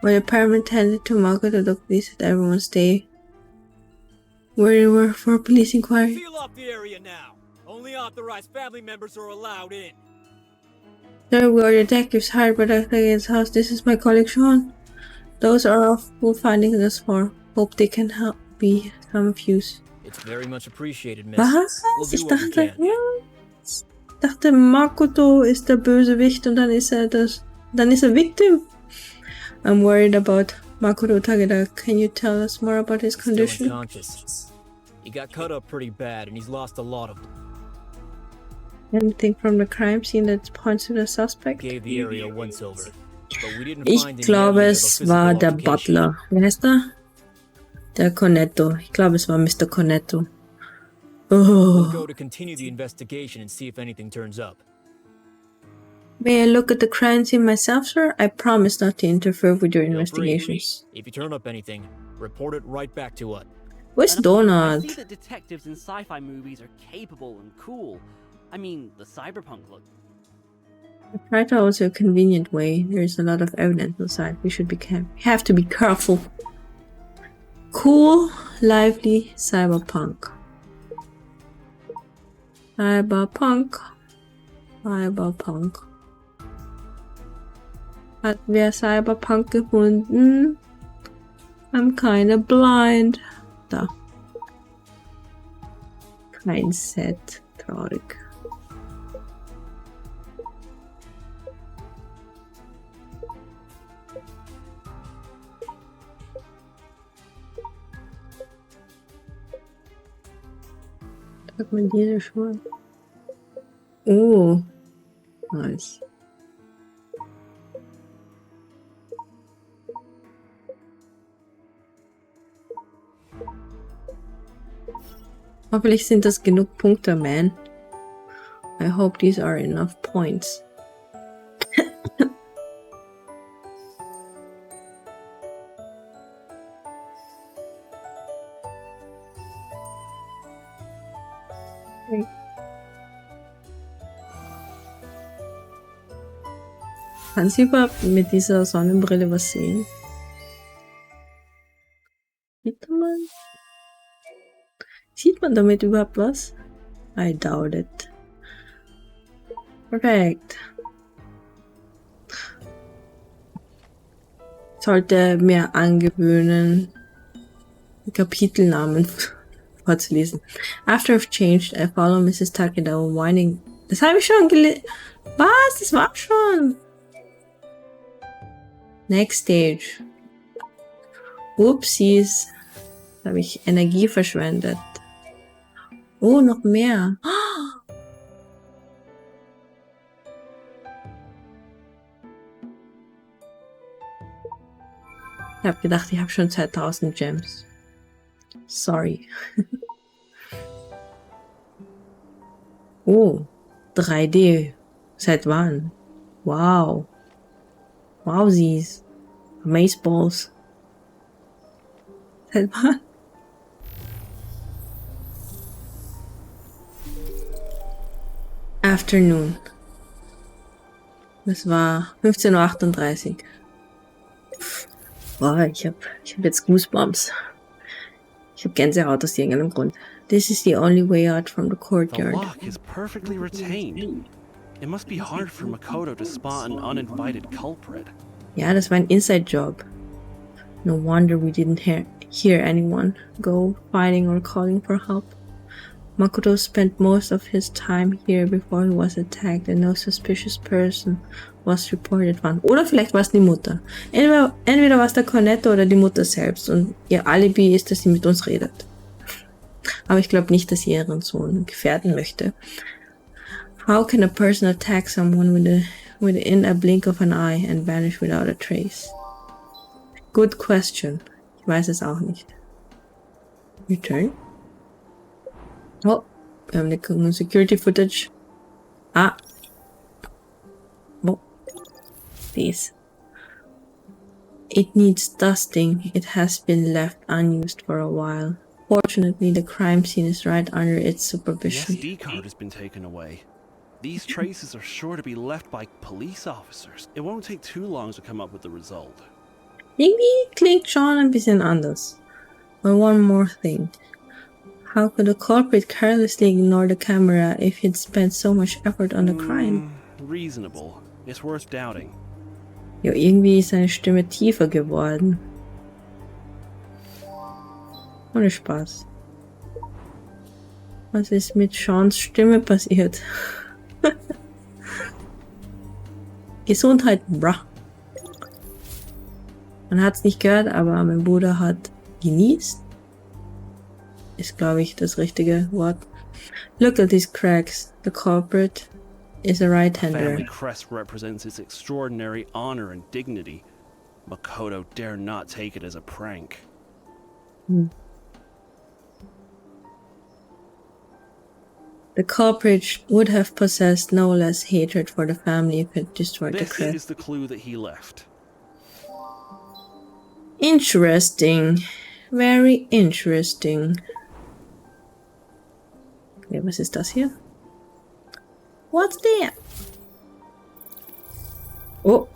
When the paramedic tended to Makoto, the police had everyone stay where they were for a police inquiry. Seal off the area now. Only authorized family members are allowed in. There we are, detectives hired by the Taga's house. This is my colleague Sean. Those are our full findings thus far. Hope they can help be some of use. It's very much appreciated, miss. Was? We'll Ich do what we dachte, can. was? Ich dachte, Makoto ist der Bösewicht und dann ist er Victim. I'm worried about Makoto Takeda. Can you tell us more about his condition? Still unconscious. He got cut up pretty bad and he's lost a lot of... Anything from the crime scene that points to the suspect? Gave the area once over. But we didn't Ich find any glaube, evidence es of a war physical der altercation. Butler. Wie heißt er? Der Cornetto. Ich glaube, es war Mr. Cornetto. We'll Oh. go to continue the investigation and see if anything turns up. May I look at the crime scene myself, sir? I promise not to interfere with your Feel free. investigations. If you turn up anything, report it right back to us. Where's And of course, I see Donut? that detectives in sci-fi movies are capable and cool. I mean, the cyberpunk look. Try to also a convenient way. There is a lot of evidence inside. We have to be careful. Cool, lively, cyberpunk. Cyberpunk. Cyberpunk. Hat wer Cyberpunk gefunden? I'm kinda blind. Da. Kein Set. Traurig. Sag mal diese schon. Oh. Nice. Hoffentlich sind das genug Punkte, man. I hope these are enough points. Kann sie überhaupt mit dieser Sonnenbrille was sehen? Sieht man damit überhaupt was? I doubt it. Perfekt. Sollte mir angewöhnen, Kapitelnamen vorzulesen. After I've changed, I follow Mrs. Takeda whining. Das habe ich schon gelesen. Was? Das war schon. Next stage. Upsies. Da habe ich Energie verschwendet. Oh, noch mehr. Ich habe gedacht, ich habe schon 2000 Gems. Sorry. Oh, 3D. Seit wann? Wow. Wowsies. Amazeballs. Seit wann? Afternoon. Das war 15:38 Uhr. Boah, ich hab jetzt Goosebumps. Ich hab Gänsehaut aus irgendeinem Grund. This is the only way out from the The courtyard. lock is perfectly retained. It must be hard for Makoto to spot an uninvited culprit. Ja, das war ein Inside-Job. No wonder we didn't hear anyone go fighting or calling for help. Makoto spent most of his time here before he was attacked and no suspicious person was reported von. Oder vielleicht war es die Mutter. Entweder war es der Cornetto oder die Mutter selbst und ihr Alibi ist, dass sie mit uns redet. Aber ich glaube nicht, dass sie ihren Sohn gefährden möchte. How can a person attack someone within a blink of an eye and vanish without a trace? Good question. Ich weiß es auch nicht. Return? Oh, wir haben eine Security Footage. Ah. Oh. This. It needs dusting. It has been left unused for a while. Fortunately, the crime scene is right under its The supervision. SD card has been taken away. These traces are sure to be left by police officers. It won't take too long to come up with the result. Irgendwie klingt schon ein bisschen anders. But one more thing. How could a culprit carelessly ignore the camera if he'd spent so much effort on the crime? Reasonable. It's worth doubting. Ja, irgendwie ist seine Stimme tiefer geworden. Ohne Spaß. Was ist mit Seans Stimme passiert? Gesundheit, bruh. Man hat's nicht gehört, aber mein Bruder hat genießt. Ist, glaube ich, das richtige Wort. Look at these cracks. The culprit is a The right-hander. family crest represents its extraordinary honor and dignity. Makoto dare not take it as a prank. The culprit would have possessed no less hatred for the family if it destroyed the This crest. is the clue that he left. Interesting. Very interesting. Okay, was ist das hier? What's there? Oh.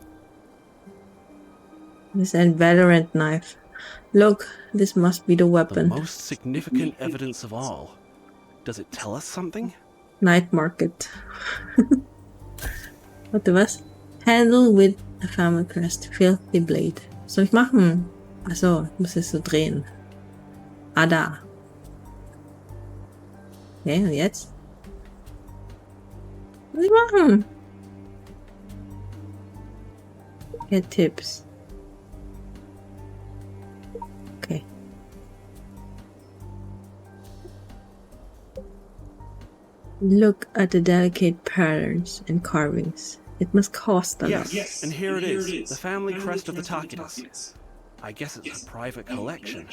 This is a Valorant knife. Look, this must be the The weapon. most significant evidence of all. Does it tell us something? Night market. Warte, was? Handle with a family crest. Filthy blade. Was soll ich machen? Achso, ich muss es so drehen. Ah, da. Okay, und jetzt? Was soll ich machen? Get tips. Okay. Look at the delicate patterns and carvings. It must cost a lot. Yes, and here it is. The family crest of the Takedas. I guess it's a private collection.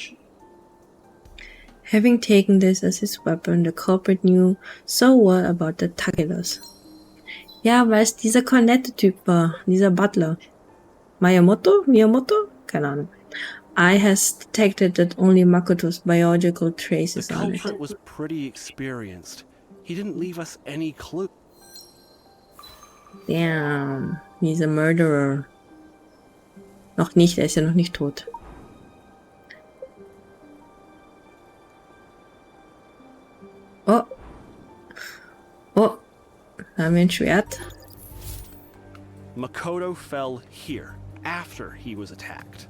Having taken this as his weapon, the culprit knew so well about the Takedas. Ja, weil es dieser kornette Typ war, dieser Butler. Miyamoto? Keine Ahnung. I has detected that only Makoto's biological The traces on it. culprit was pretty experienced. He didn't leave us any clue. Damn, he's a murderer. Noch nicht, er ist ja noch nicht tot. Oh. Oh. Da haben wir ein Schwert. Makoto fell here, after he was attacked.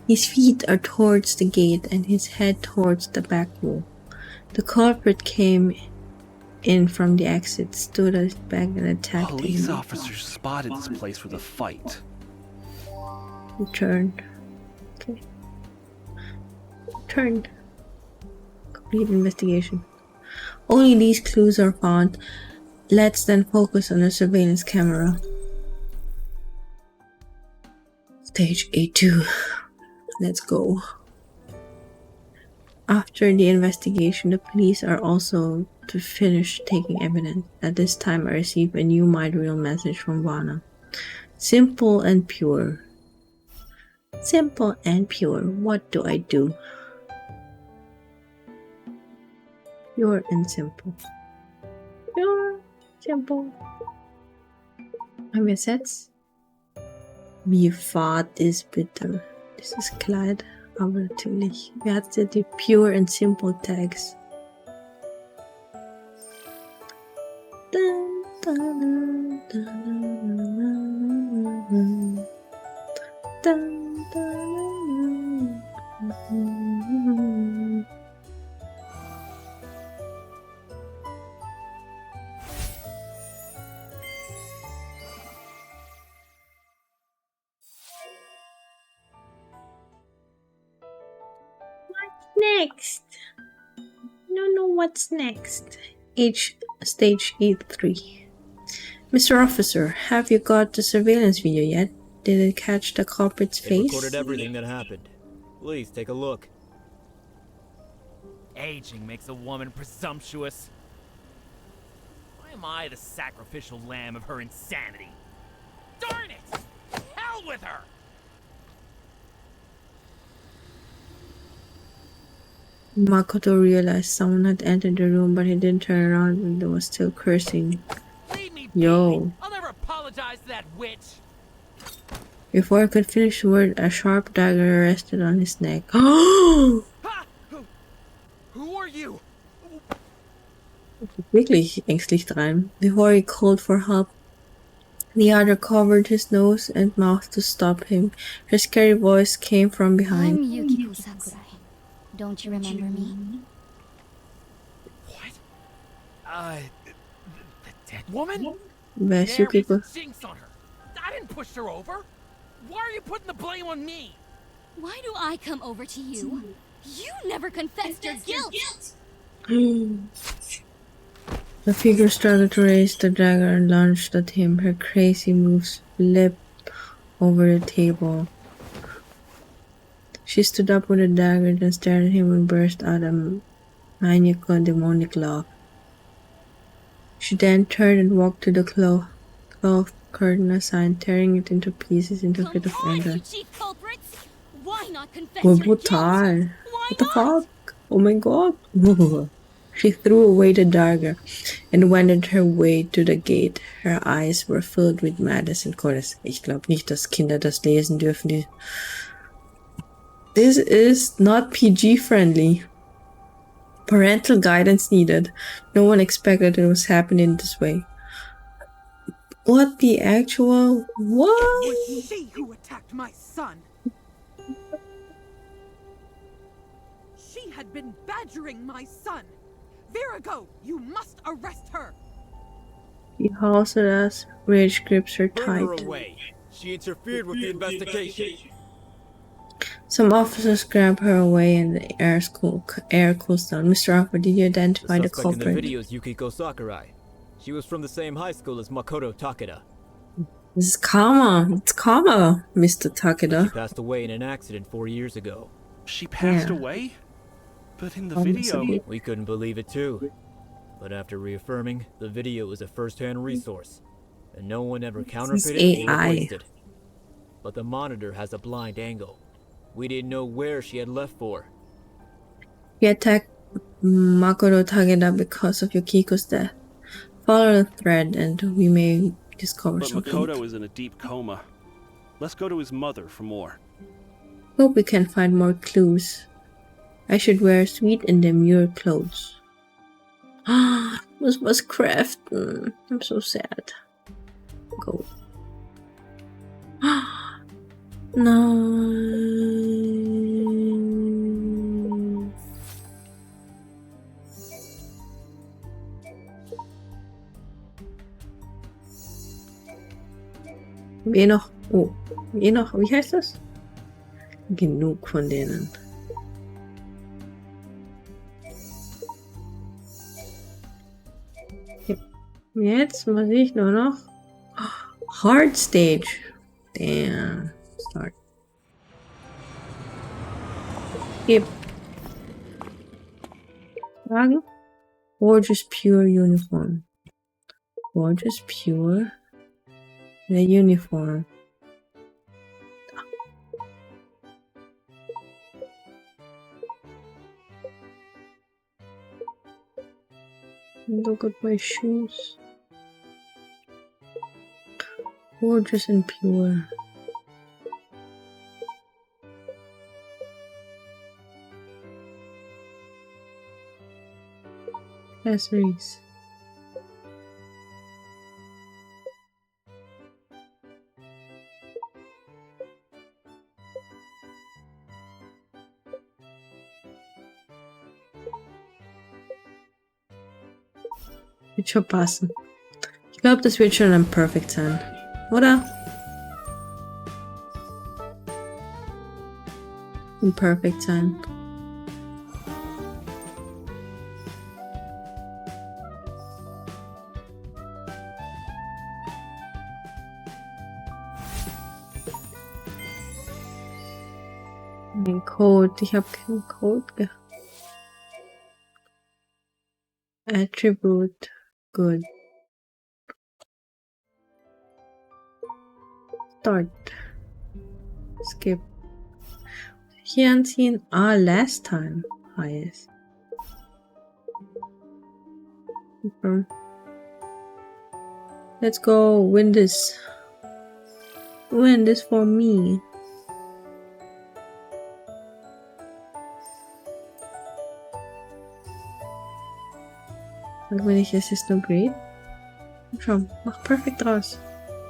His feet are towards the gate and his head towards the back wall. The culprit came in from the exit, stood at his back and attacked Police him. officers spotted this place with a fight. Return. Okay. Returned. Complete investigation. Only these clues are found. Let's then focus on the surveillance camera. Stage A2. Let's go. After the investigation, the police are also to finish taking evidence. At this time, I receive a new mind-real message from Vana. Simple and pure. Simple and pure. What do I do? Pure and simple. Pure, simple. Haben wir es jetzt? Wie fad ist bitte? Das ist Kleid, aber natürlich. Wer hat ja die Pure and Simple Tags? Dun, dun, dun, dun, dun, dun, dun. Next. No, what's next? Stage E3. Mr. Officer, have you got the surveillance video yet? Did it catch the culprit's They face? recorded everything that happened. Please take a look. Aging makes a woman presumptuous. Why am I the sacrificial lamb of her insanity? Darn it! Hell with her! Makoto realized someone had entered the room, but he didn't turn around and they was still cursing. Leave me Yo. be. I'll never apologize to that witch. Before I could finish the word, a sharp dagger rested on his neck. Oh! Ha! Who are you? Wirklich ängstlich rein. Before he called for help, the other covered his nose and mouth to stop him. Her scary voice came from I'm behind. Yukiko Sakurai. Don't you remember me? What? The dead woman? Wer ist There Yukiko? is jinx on her. I didn't push her over. Why are you putting the blame on me? Why do I come over to you? You never confessed your guilt! The figure struggled to raise the dagger and lunged at him. Her crazy moves flipped over the table. She stood up with a dagger, then stared at him and burst out a maniacal, demonic laugh. She then turned and walked to the cloth curtain aside, tearing it into pieces in a fit of Come on, anger. you chief culprits! Why not confess We're your guilt? brutal. Why What the not? fuck? Oh my god. She threw away the dagger and wended her way to the gate. Her eyes were filled with madness and chorus. Ich glaube nicht, dass Kinder das lesen dürfen. This is not PG friendly. Parental guidance needed. No one expected it was happening this way. What the actual? What? It was she who attacked my son. She had been badgering my son. Virago, you must arrest her. He hauls at us. Rage grips her Bring her tight. away. She interfered with the investigation. Some officers grab her away and the air cools down. Mr. Offer, did you identify the suspect in the culprit? video is Yukiko Sakurai. She was from the same high school as Makoto Takeda. This is karma. It's karma, Mr. She Takeda. passed away in an accident 4 years ago. She passed Yeah. away? But in the Obviously. video... We couldn't believe it too. But after reaffirming, the video is a first-hand resource, and no one ever counterfeited or AI. replaced it. But the monitor has a blind angle. We didn't know where she had left for. He attacked Makoto Takeda because of Yukiko's death. Follow the thread and we may discover But something. Makoto is in a deep coma. Let's go to his mother for more. Hope we can find more clues. I should wear sweet and demure clothes. This was craft. I'm so sad. Go. No. Noch. Oh. Noch. Wie heißt das? Genug von denen. Jetzt muss ich nur noch Hard Stage. Damn. Start. Yep. Fragen? Gorgeous pure uniform. Gorgeous pure. The uniform. Look at my shoes. Gorgeous and pure. Accessories. Wird schon passen. Ich glaube, das wird schon ein Perfect sein. Oder? Ein Perfect sein. Mein Code. Ich habe keinen Code gehabt. Attribute. Good. Start. Skip. Hier anziehen. Ah, last time. Highest. Confirm. Let's go. Win this. Win this for me. Wenn ich es ist nur great. Schau, mach perfekt raus.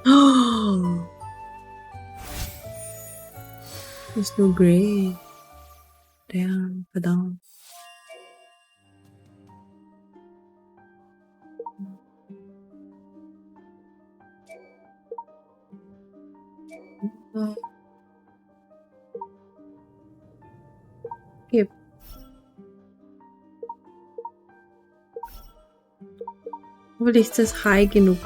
Oh! Ist nur great. Damn, verdammt. Oh. Gib. Hoffentlich ist das high genug.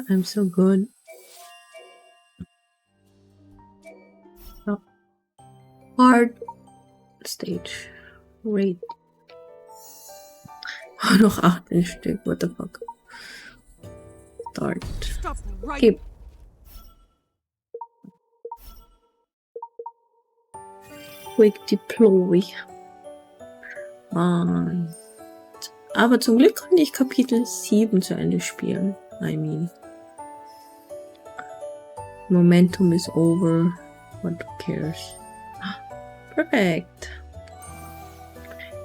I'm so good. Oh. Hard stage. Great. Oh, noch 18 Stück. What the fuck? Start. Stop right. Keep. Quick Deploy. Und aber zum Glück konnte ich Kapitel 7 zu Ende spielen. I mean. Momentum is over. What cares? Perfect.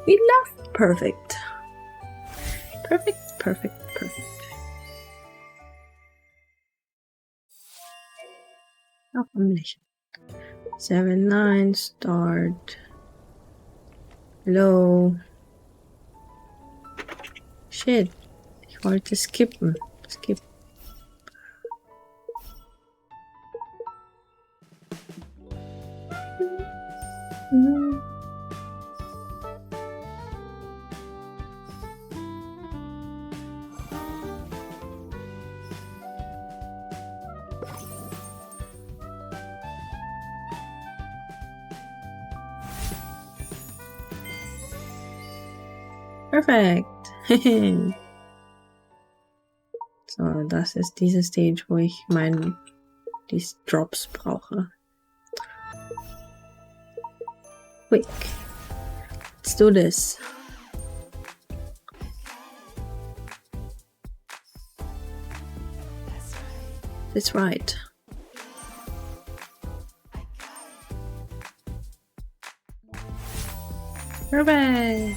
We love perfect. Perfect, perfect, perfect. Auch am Lächeln. 7, 9, start. Hello. Shit. Ich wollte skippen. Skip. Perfekt. So, das ist diese Stage, wo ich die Drops brauche. Quick. Let's do this. That's right. Perfect.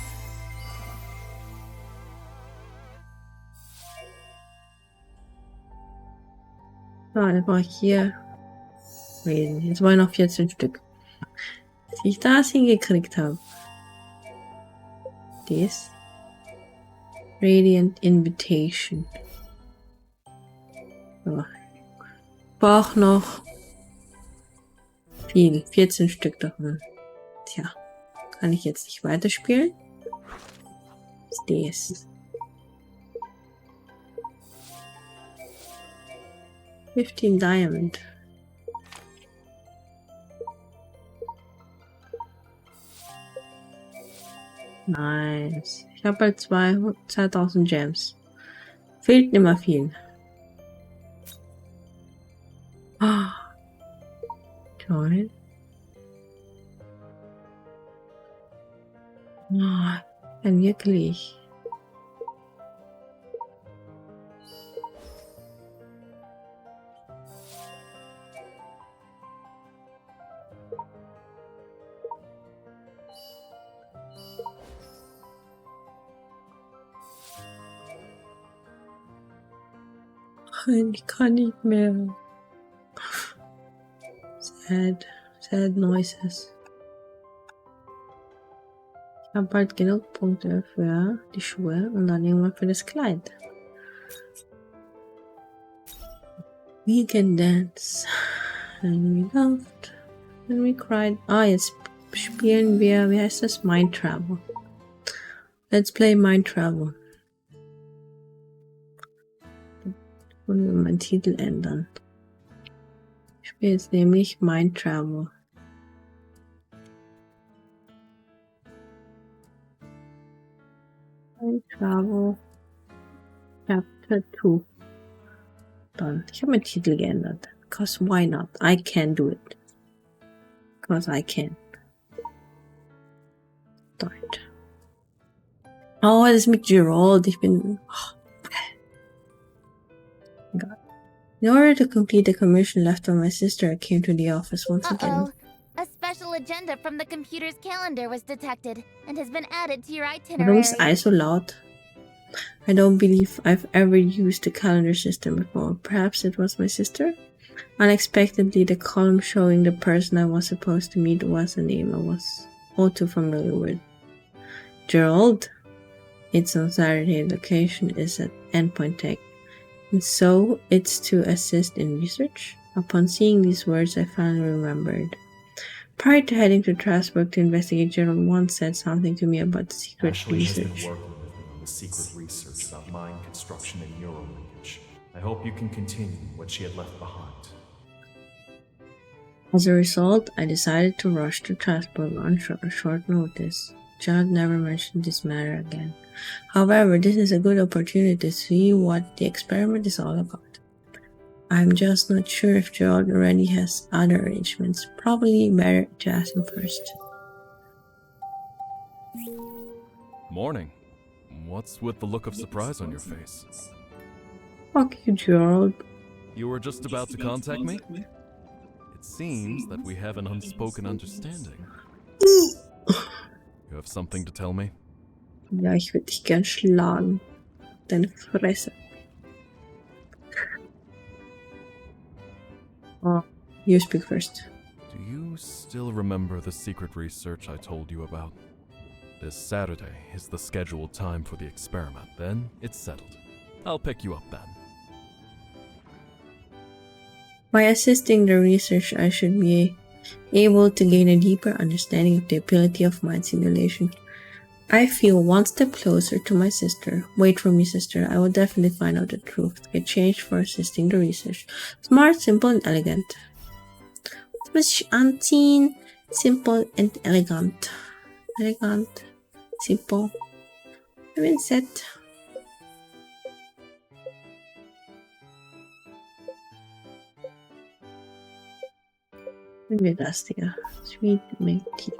So, dann brauche ich hier reden. Jetzt wollen noch 14 Stück. Dass ich das hingekriegt habe. Das. Radiant Invitation. So. Ich brauche noch viel. 14 Stück davon. Tja. Kann ich jetzt nicht weiterspielen? Was ist das? 15 Diamond. Nice. Ich habe halt 2000 Gems. Fehlt nicht mehr viel. Oh. Toll. Oh, dann wirklich. Ich kann nicht mehr. Sad noises. Ich habe bald genug Punkte für die Schuhe und dann irgendwann für das Kleid. We can dance. And we loved. And we cried. Ah, jetzt spielen wir, wie heißt das? Mind Travel. Let's play Mind Travel. Und wir meinen Titel ändern. Ich spiele jetzt nämlich Mind Travel. Mind Travel Chapter 2. Dann. Ich habe meinen Titel geändert. Because why not? I can do it. Because I can. Start. Oh, das ist mit Gerald. Ich bin... Oh. God. In order to complete the commission left by my sister, I came to the office once again. A special agenda from the computer's calendar was detected and has been added to your Warum itinerary. ist I so laut? I don't believe I've ever used a calendar system before. Perhaps it was my sister? Unexpectedly, the column showing the person I was supposed to meet was a name I was all too familiar with. Gerald? It's on Saturday. Location is at Endpoint Tech. And so, it's to assist in research? Upon seeing these words, I finally remembered. Prior to heading to Strasbourg to investigate, Gerald once said something to me about secret Ashley has research. been working with me on the secret research about mind construction and neural linkage. I hope you can continue what she had left behind. As a result, I decided to rush to transport on short notice. John never mentioned this matter again. However, this is a good opportunity to see what the experiment is all about. I'm just not sure if Gerald already has other arrangements. Probably better to ask him first. Morning. What's with the look of surprise on your face? Fuck you, Gerald. You were just about to contact me? It seems that we have an unspoken understanding. You have something to tell me? Ja, ich würde dich gern schlagen. Deine Fresse. Oh, you speak first. Do you still remember the secret research I told you about? This Saturday is the scheduled time for the experiment. Then it's settled. I'll pick you up then. By assisting the research, I should be able to gain a deeper understanding of the ability of mind simulation. I feel one step closer to my sister. Wait for me, sister. I will definitely find out the truth. Get changed for assisting the research. Smart, simple, and elegant. Was muss ich anziehen? Simple and elegant. Elegant. Simple. Ich bin set. Nehmen wir das, Digga. Sweet Milk Tea.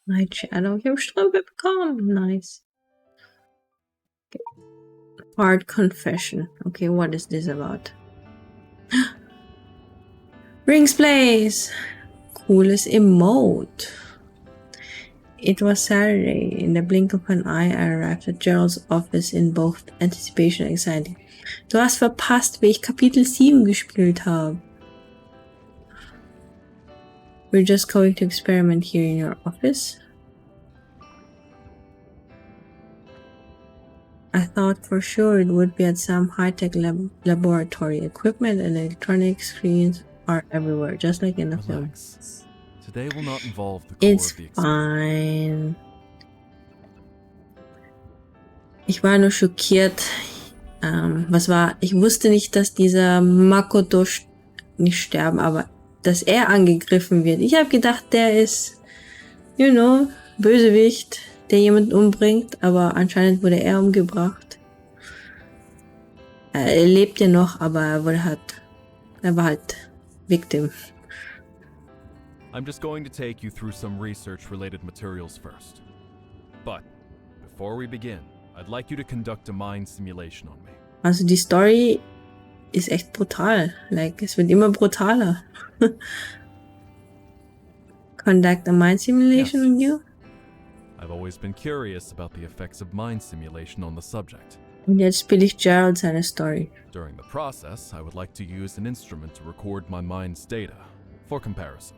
Night Shadow. Ich habe Strümpfe bekommen. Nice. Okay. Hard confession. Okay, what is this about? Rings Place! Coolest emote. It was Saturday. In the blink of an eye, I arrived at Gerald's office in both anticipation and anxiety. Du hast verpasst, wie ich Kapitel 7 gespielt habe. We're just going to experiment here in your office. I thought for sure it would be at some high-tech laboratory. Equipment and electronic screens are everywhere, just like in the film. Today will not involve the core It's of the experiment. fine. Ich war nur schockiert. Ich wusste nicht, dass dieser Makoto nicht sterben, aber dass er angegriffen wird. Ich habe gedacht, der ist, you know, Bösewicht, der jemanden umbringt, aber anscheinend wurde er umgebracht. Er lebt ja noch, aber er war halt Victim. I'm just going to take you through some research-related materials first. But before we begin, I'd like you to conduct a mind simulation on me. Also die Story ist echt brutal. Like, es wird immer brutaler. Conduct a mind simulation on you? I've always been curious about the effects of mind simulation on the subject. Und jetzt spiele ich Gerald seine Story. During the process, I would like to use an instrument to record my mind's data for comparison.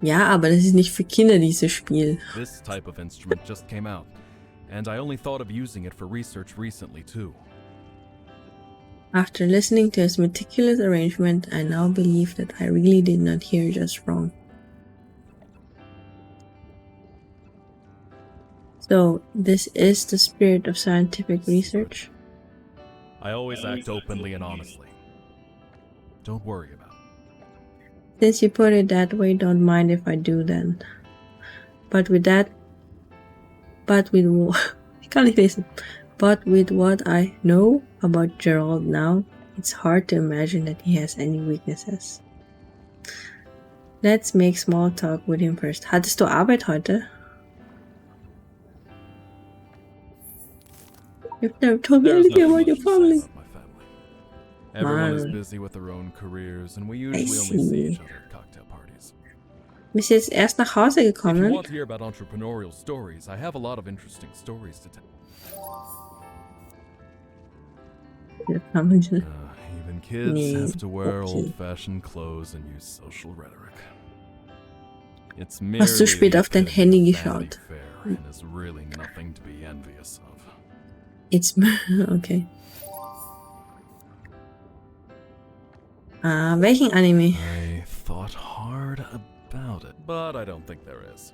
Ja, aber das ist nicht für Kinder, dieses Spiel. This type of instrument just came out, and I only thought of using it for research recently too. After listening to his meticulous arrangement, I now believe that I really did not hear just wrong. So, this is the spirit of scientific research? I always act openly and honestly. Don't worry about it. Since you put it that way, don't mind if I do then. But with what I know about Gerald now, it's hard to imagine that he has any weaknesses. Let's make small talk with him first. Hattest du Arbeit heute? You've never told me anything about your family. Everyone is busy with their own careers, and we usually only see each other at cocktail parties. Bist jetzt erst nach Hause If you gekommen? want to hear about entrepreneurial stories, I have a lot of interesting stories to tell. Even kids have to wear old-fashioned clothes and use social rhetoric. It's Hast du merely spät the auf dein epitome Handy of Vanity geschaut? Fair and is really nothing to be envious of. It's... Okay. Ah, welchen Anime? I thought hard about it, but I don't think there is.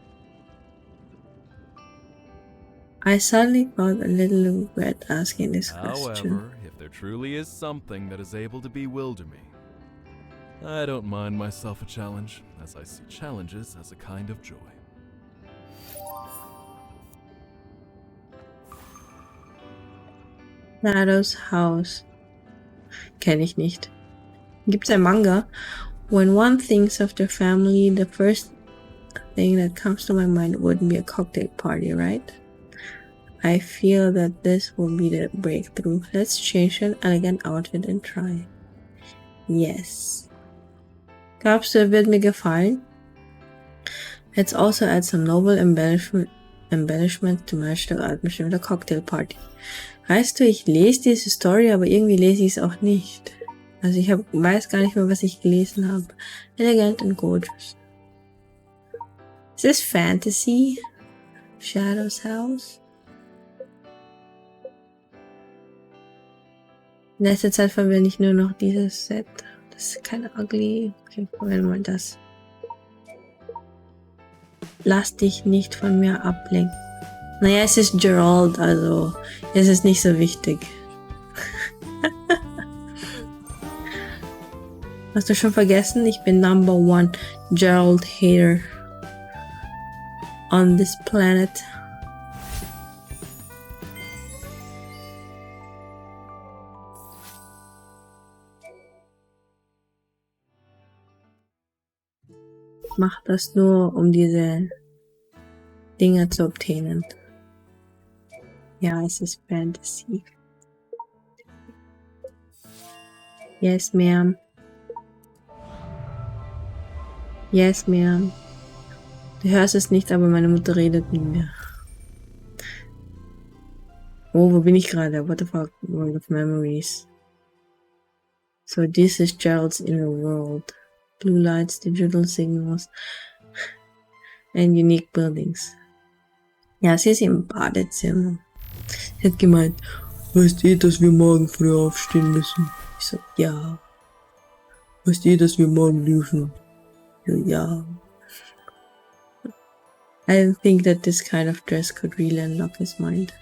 I suddenly felt a little regret asking this question. However, if there truly is something that is able to bewilder me, I don't mind myself a challenge, as I see challenges as a kind of joy. Shadow's House. Kenn ich nicht. Gibt's ein Manga? When one thinks of their family, the first thing that comes to my mind wouldn't be a cocktail party, right? I feel that this will be the breakthrough. Let's change an elegant outfit and try. Yes. Glaubst du, er wird mir gefallen? Let's also add some noble embellishment to match the atmosphere of the cocktail party. Weißt du, ich lese diese Story, aber irgendwie lese ich es auch nicht. Also ich weiß gar nicht mehr, was ich gelesen habe. Elegant and gorgeous. Is this fantasy? Shadow's House? In letzter Zeit verwende ich nur noch dieses Set. Das ist keine ugly. Okay, probieren wir mal das. Lass dich nicht von mir ablenken. Naja, es ist Gerald, also es ist nicht so wichtig. Hast du schon vergessen? Ich bin Number One Gerald Hater on this planet. Ich mach das nur, um diese Dinger zu obtailen. Ja, es ist Fantasy. Yes, ma'am. Yes, ma'am. Du hörst es nicht, aber meine Mutter redet mit mir. Oh, wo bin ich gerade? What the fuck? World of Memories. So this is Gerald's inner world. Blue lights, digital signals, and unique buildings. Ja, sie ist im Badezimmer. Sie hat gemeint, weißt du, dass wir morgen früh aufstehen müssen? Ich so, ja. Weißt du, dass wir morgen duschen? Ja. I don't think that this kind of dress could really unlock his mind.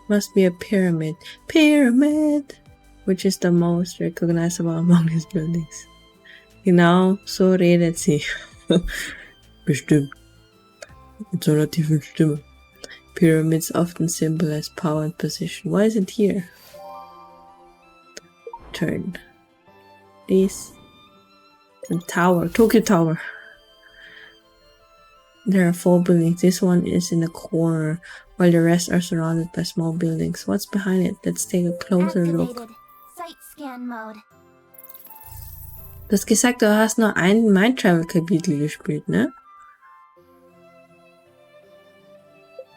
Must be a pyramid. Pyramid! Which is the most recognizable among his buildings. Genau, so redet sie. Bestimmt. Mit so einer tiefen Stimme. Pyramids often symbolize power and position. Why is it here? Turn. This. The tower. Tokyo Tower. There are 4 buildings. This one is in the corner, while the rest are surrounded by small buildings. What's behind it? Let's take a closer look. Sight scan mode. Du hast gesagt, du hast nur ein Mind Travel Kapitel gespielt, ne?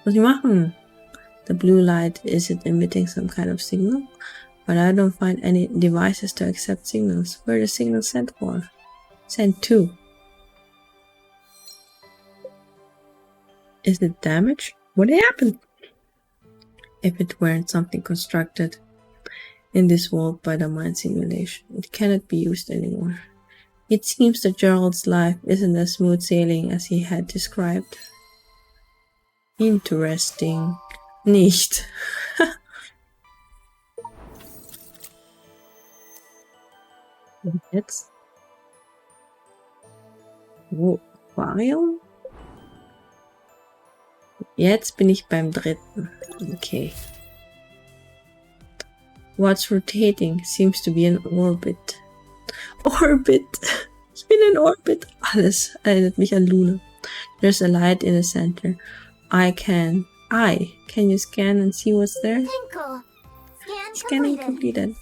Was ich machen? The blue light, is it emitting some kind of signal? But I don't find any devices to accept signals. Where are the signals sent for? Sent to. Is it damaged? What happened? If it weren't something constructed in this world by the mind simulation, it cannot be used anymore. It seems that Gerald's life isn't as smooth sailing as he had described. Interesting. Nicht. Und jetzt? Oh, Aquarium? Jetzt bin ich beim 3. Okay. What's rotating? Seems to be in orbit. Orbit! Ich bin in Orbit. Alles erinnert mich an Luna. There's a light in the center. Can you scan and see what's there? Tinkle. Scanning completed.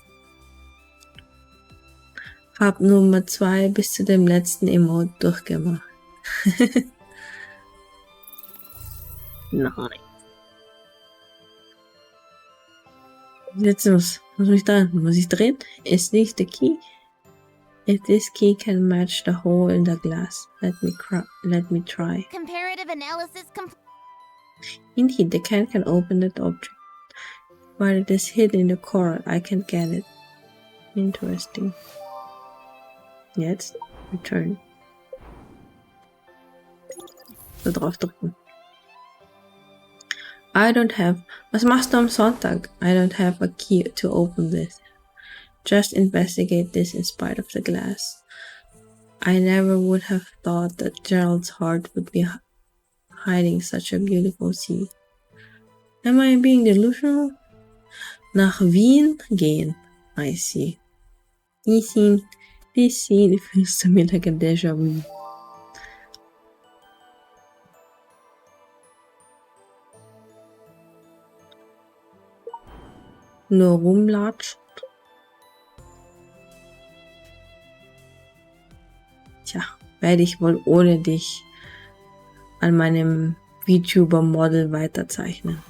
Hab Nummer 2 bis zu dem letzten Emote durchgemacht. Nein. Jetzt los. Muss ich drehen? Ist nicht der Key? If this key can match the hole in the glass, let me try. Comparative analysis Indeed, the can open that object. But it is hidden in the coral. I can't get it. Interesting. Jetzt return. So drauf drücken. Was machst du am Sonntag? I don't have a key to open this. Just investigate this in spite of the glass. I never would have thought that Gerald's heart would be hiding such a beautiful sea. Am I being delusional? Nach Wien gehen. I see. This scene feels to me like a déjà vu. Nur rumlatscht. Tja, werde ich wohl ohne dich an meinem VTuber-Model weiterzeichnen.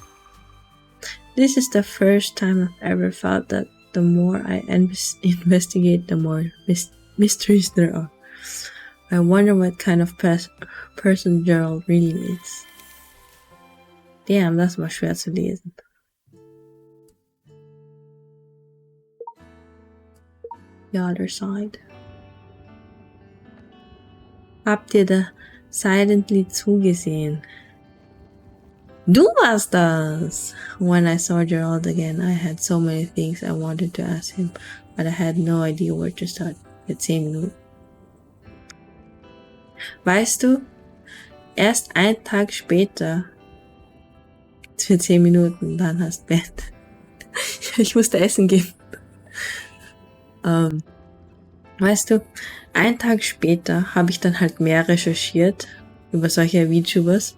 This is the first time I've ever felt that the more I investigate, the more mysteries there are. I wonder what kind of person Gerald really is. Damn, das war schwer zu lesen. The other side. Habt ihr da silently zugesehen? Du warst das! When I saw Gerald again, I had so many things I wanted to ask him, but I had no idea where to start. Für 10 Minuten. Weißt du, erst einen Tag später, für 10 Minuten, dann hast du Bett. Ich musste essen gehen. Weißt du, einen Tag später habe ich dann halt mehr recherchiert über solche VTubers.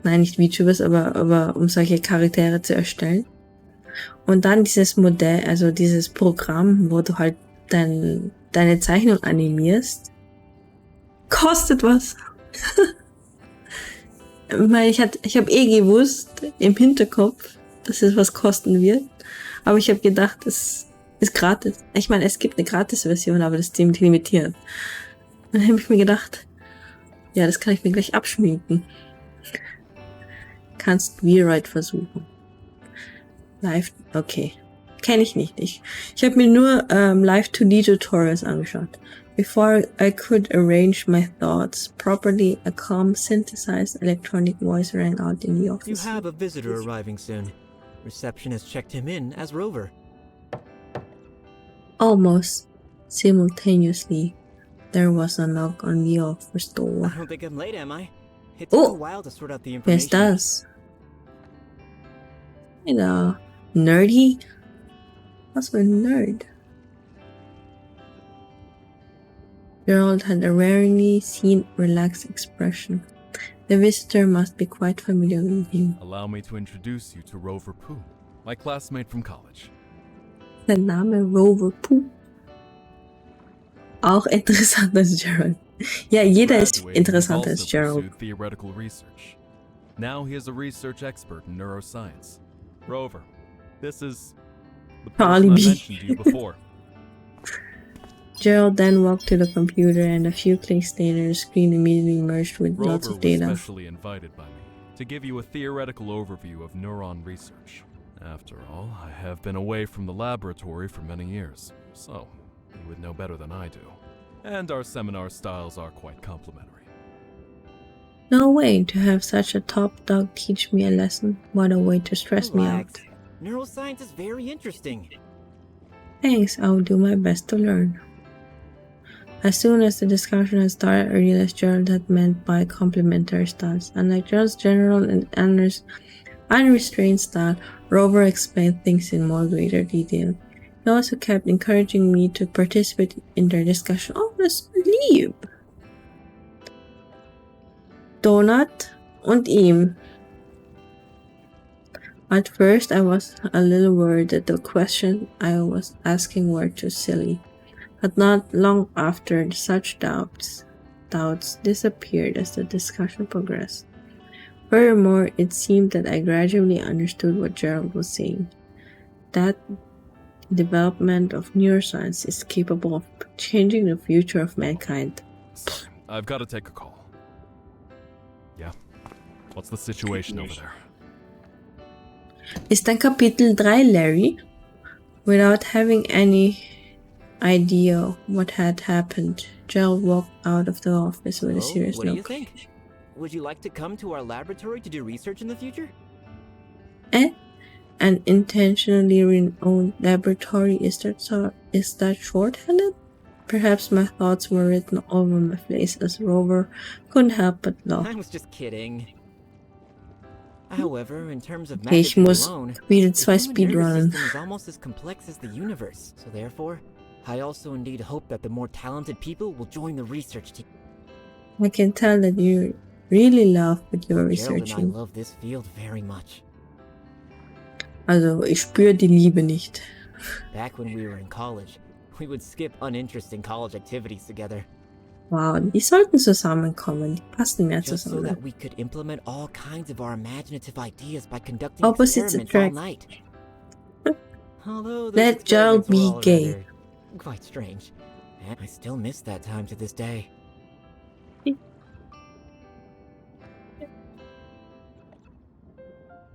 Nein, nicht VTubers, aber um solche Charaktere zu erstellen. Und dann dieses Modell, also dieses Programm, wo du halt deine Zeichnung animierst, kostet was. Ich habe gewusst, im Hinterkopf, dass es was kosten wird. Aber ich habe gedacht, es ist gratis. Ich meine, es gibt eine Gratis-Version, aber das ist ziemlich limitiert. Dann habe ich mir gedacht, ja, das kann ich mir gleich abschminken. Kannst V-Ride versuchen. Live, okay. Kenne ich nicht. Ich habe mir nur Live-2D-Tutorials angeschaut. Before I could arrange my thoughts properly, a calm, synthesized electronic voice rang out in the office. You have a visitor arriving soon. Reception has checked him in as Rover. Almost simultaneously, there was a knock on the office door. I don't think I'm late, am I? It took a while to sort out the information. Wer ist das? Genau. Nerdy? Was für ein Nerd? Gerald had a rarely seen relaxed expression. The visitor must be quite familiar with him. Allow me to introduce you to Rover Pooh, my classmate from college. Der Name Rover Pooh. Auch interessant als Gerald. Ja, jeder ist interessant als Gerald. Theoretical research. Now he is a research expert in neuroscience. Rover, this is the person I mentioned to you before. Gerald then walked to the computer, and a few clicks later, the screen immediately merged with lots of data. Rover was specially invited by me to give you a theoretical overview of neuron research. After all, I have been away from the laboratory for many years, so you would know better than I do. And our seminar styles are quite complementary. No way to have such a top dog teach me a lesson. What a way to stress me out. Neuroscience is very interesting. Thanks, I will do my best to learn. As soon as the discussion had started, I realized Gerald had meant by complementary styles. Unlike Gerald's general and unrestrained style, Rover explained things in more greater detail. He also kept encouraging me to participate in their discussion. Oh, das lieb! Donut und ihm. At first, I was a little worried that the questions I was asking were too silly, but not long after, such doubts disappeared as the discussion progressed. Furthermore, it seemed that I gradually understood what Gerald was saying. That The development of neuroscience is capable of changing the future of mankind. Sorry, I've got to take a call. Yeah? What's the situation over there? Ist dann Kapitel 3, Larry? Without having any idea what had happened, Gerald walked out of the office with a serious What do you look. think? Would you like to come to our laboratory to do research in the future? An intentionally renowned laboratory, is that short-handed? Perhaps my thoughts were written all over my face as Rover couldn't help but laugh. I was just kidding. However, in terms of Okay, ich magnitude muss alone, wieder the 2 human nervous Speedrunnen. system is almost as complex as the universe. So therefore, I also indeed hope that the more talented people will join the research team. I can tell that you really love what you're Gerald and I researching. love this field very much. Also, ich spüre die Liebe nicht. Back when we were in college, we would skip uninteresting college activities together. Wow, die sollten zusammenkommen. Die passen mehr Just so zusammen. that we could implement all kinds of our imaginative ideas by conducting Opposites experiments all attract. night. Although those Let Gerald experiments were be all gay. rather quite strange. And I still miss that time to this day.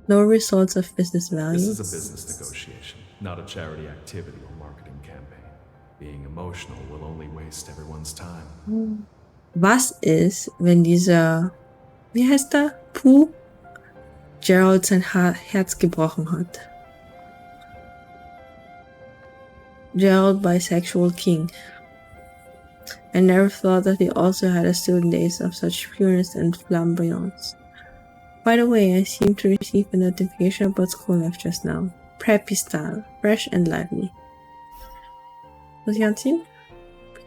No results of business value. This is a business negotiation, not a charity activity or marketing campaign. Being emotional will only waste everyone's time. Was ist, wenn dieser, wie heißt er, Pooh, Gerald sein Herz gebrochen hat? Gerald, bisexual king. I never thought that he also had a student days of such pureness and flamboyance. By the way, I seem to receive a notification about school life just now. Preppy style, fresh and lively. Muss ich anziehen?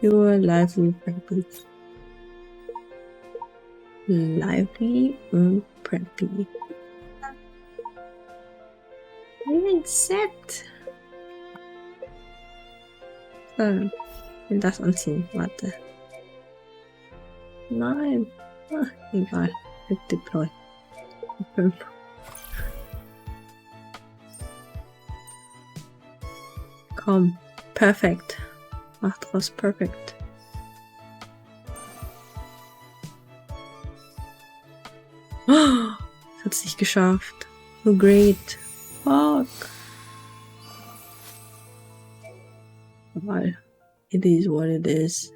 Pure, lively, preppy. Lively und preppy. Set. So, ich will das anziehen. Warte. Nein. Ach, egal. Hit deploy. 5. Komm. Perfekt. Mach draus perfekt. Oh, hat's nicht geschafft. Oh, great. Fuck. Well, it is what it is.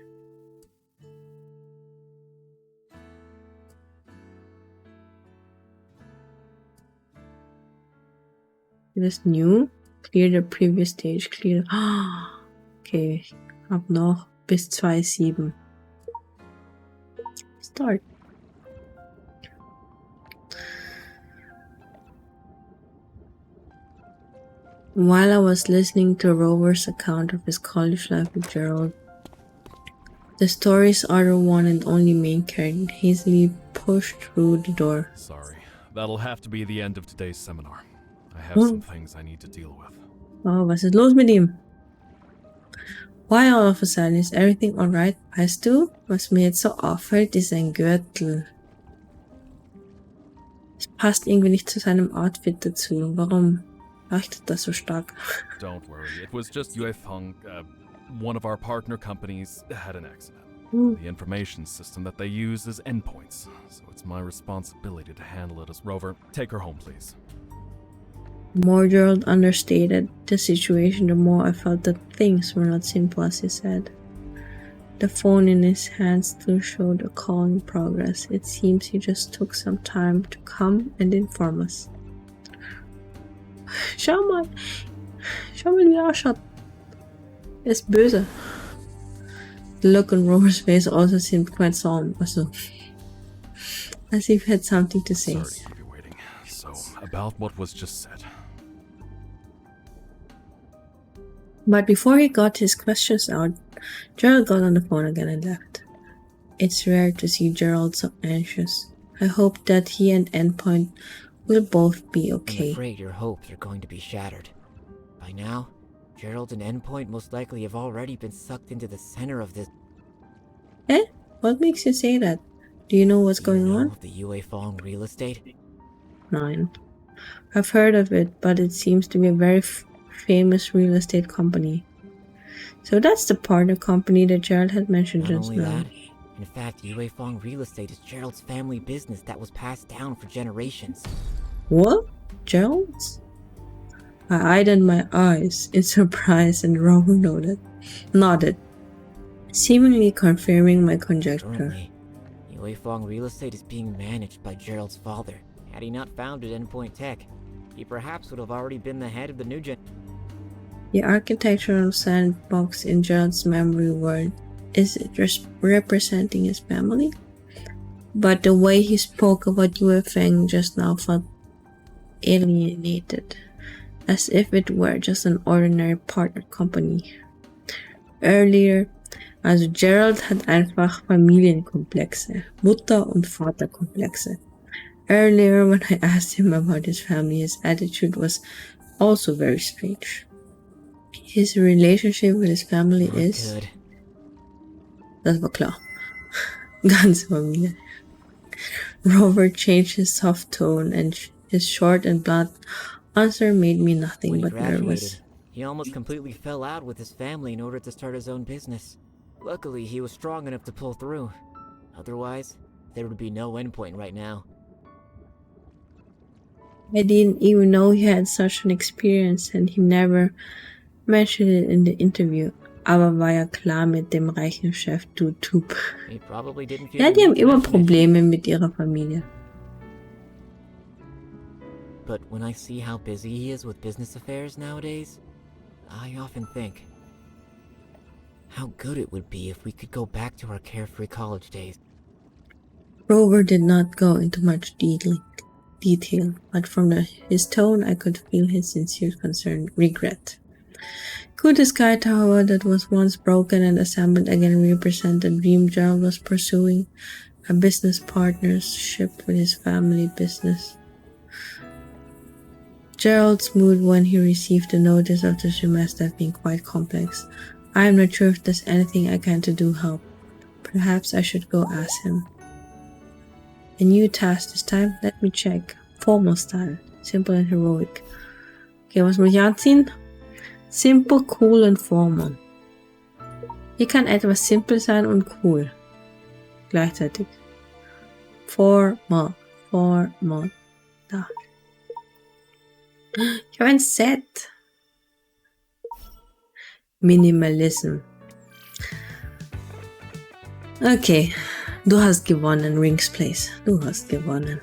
It is new. Clear the previous stage. Clear. Okay, ich hab noch bis 2.7. Start. While I was listening to Rover's account of his college life with Gerald, the story's other one and only main character hastily pushed through the door. Sorry, that'll have to be the end of today's seminar. I have some things I need to deal with. Oh, was ist los mit ihm? Why all of a sudden? Is everything alright? Weißt du, was mir jetzt so auffällt, ist ein Gürtel. Es passt irgendwie nicht zu seinem Outfit dazu. Warum leuchtet das so stark? Don't worry, it was just Yuefeng. One of our partner companies had an accident. The information system that they use is endpoints, so it's my responsibility to handle it as Rover. Take her home, please. The more Gerald understated the situation, the more I felt that things were not simple as he said. The phone in his hand still showed a call in progress. It seems he just took some time to come and inform us. Schau mal, wie er ausschaut. Er ist böse. The look on Rover's face also seemed quite solemn, also, as if he had something to say. Sorry to keep you waiting. So, about what was just said. But before he got his questions out, Gerald got on the phone again and left. It's rare to see Gerald so anxious. I hope that he and Endpoint will both be okay. I'm afraid your hopes are going to be shattered. By now, Gerald and Endpoint most likely have already been sucked into the center of this. Eh? What makes you say that? Do you know what's going on? Of the Yuefeng real estate? Nine. I've heard of it, but it seems to be a very famous real estate company. So that's the partner company that Gerald had mentioned Not just only now. that, in fact, Yue Fong Real Estate is Gerald's family business that was passed down for generations. What? Gerald's? I widened my eyes in surprise and Rover nodded, seemingly confirming my conjecture. Currently, Yue Fong Real Estate is being managed by Gerald's father. Had he not founded Endpoint Tech, he perhaps would have already been the head of the new gen. The architectural sandbox in Gerald's memory world, is it representing his family? But the way he spoke about Yue Feng just now felt alienated, as if it were just an ordinary partner company. Earlier, also Gerald hat einfach Familienkomplexe, Mutter- und Vaterkomplexe. Earlier, when I asked him about his family, his attitude was also very strange. His relationship with his family is... Good. Das war klar. Ganze Familie. Robert changed his soft tone, and his short and blunt answer made me nothing When he but graduated, nervous. he almost completely fell out with his family in order to start his own business. Luckily, he was strong enough to pull through. Otherwise, there would be no endpoint right now. I didn't even know he had such an experience, and he never mentioned it in the interview. Aber war ja klar mit dem reichen Chef, du Typ. He probably didn't feel Ja, the die haben need to immer mention it. Probleme mit ihrer Familie. But when I see how busy he is with business affairs nowadays, I often think how good it would be if we could go back to our carefree college days. Rover did not go into much detail, but from his tone I could feel his sincere regret. Could the sky tower that was once broken and assembled again represent the dream Gerald was pursuing? A business partnership with his family business. Gerald's mood when he received the notice of the semester had been quite complex. I am not sure if there's anything I can do to help. Perhaps I should go ask him. A new task this time? Let me check. Formal style. Simple and heroic. Okay, was muss ich anziehen? Simple, cool und formal. Wie kann etwas simpel sein und cool? Gleichzeitig. Formal. Da. Ich habe ein Set. Minimalism. Okay. Du hast gewonnen, Rings Place. Du hast gewonnen.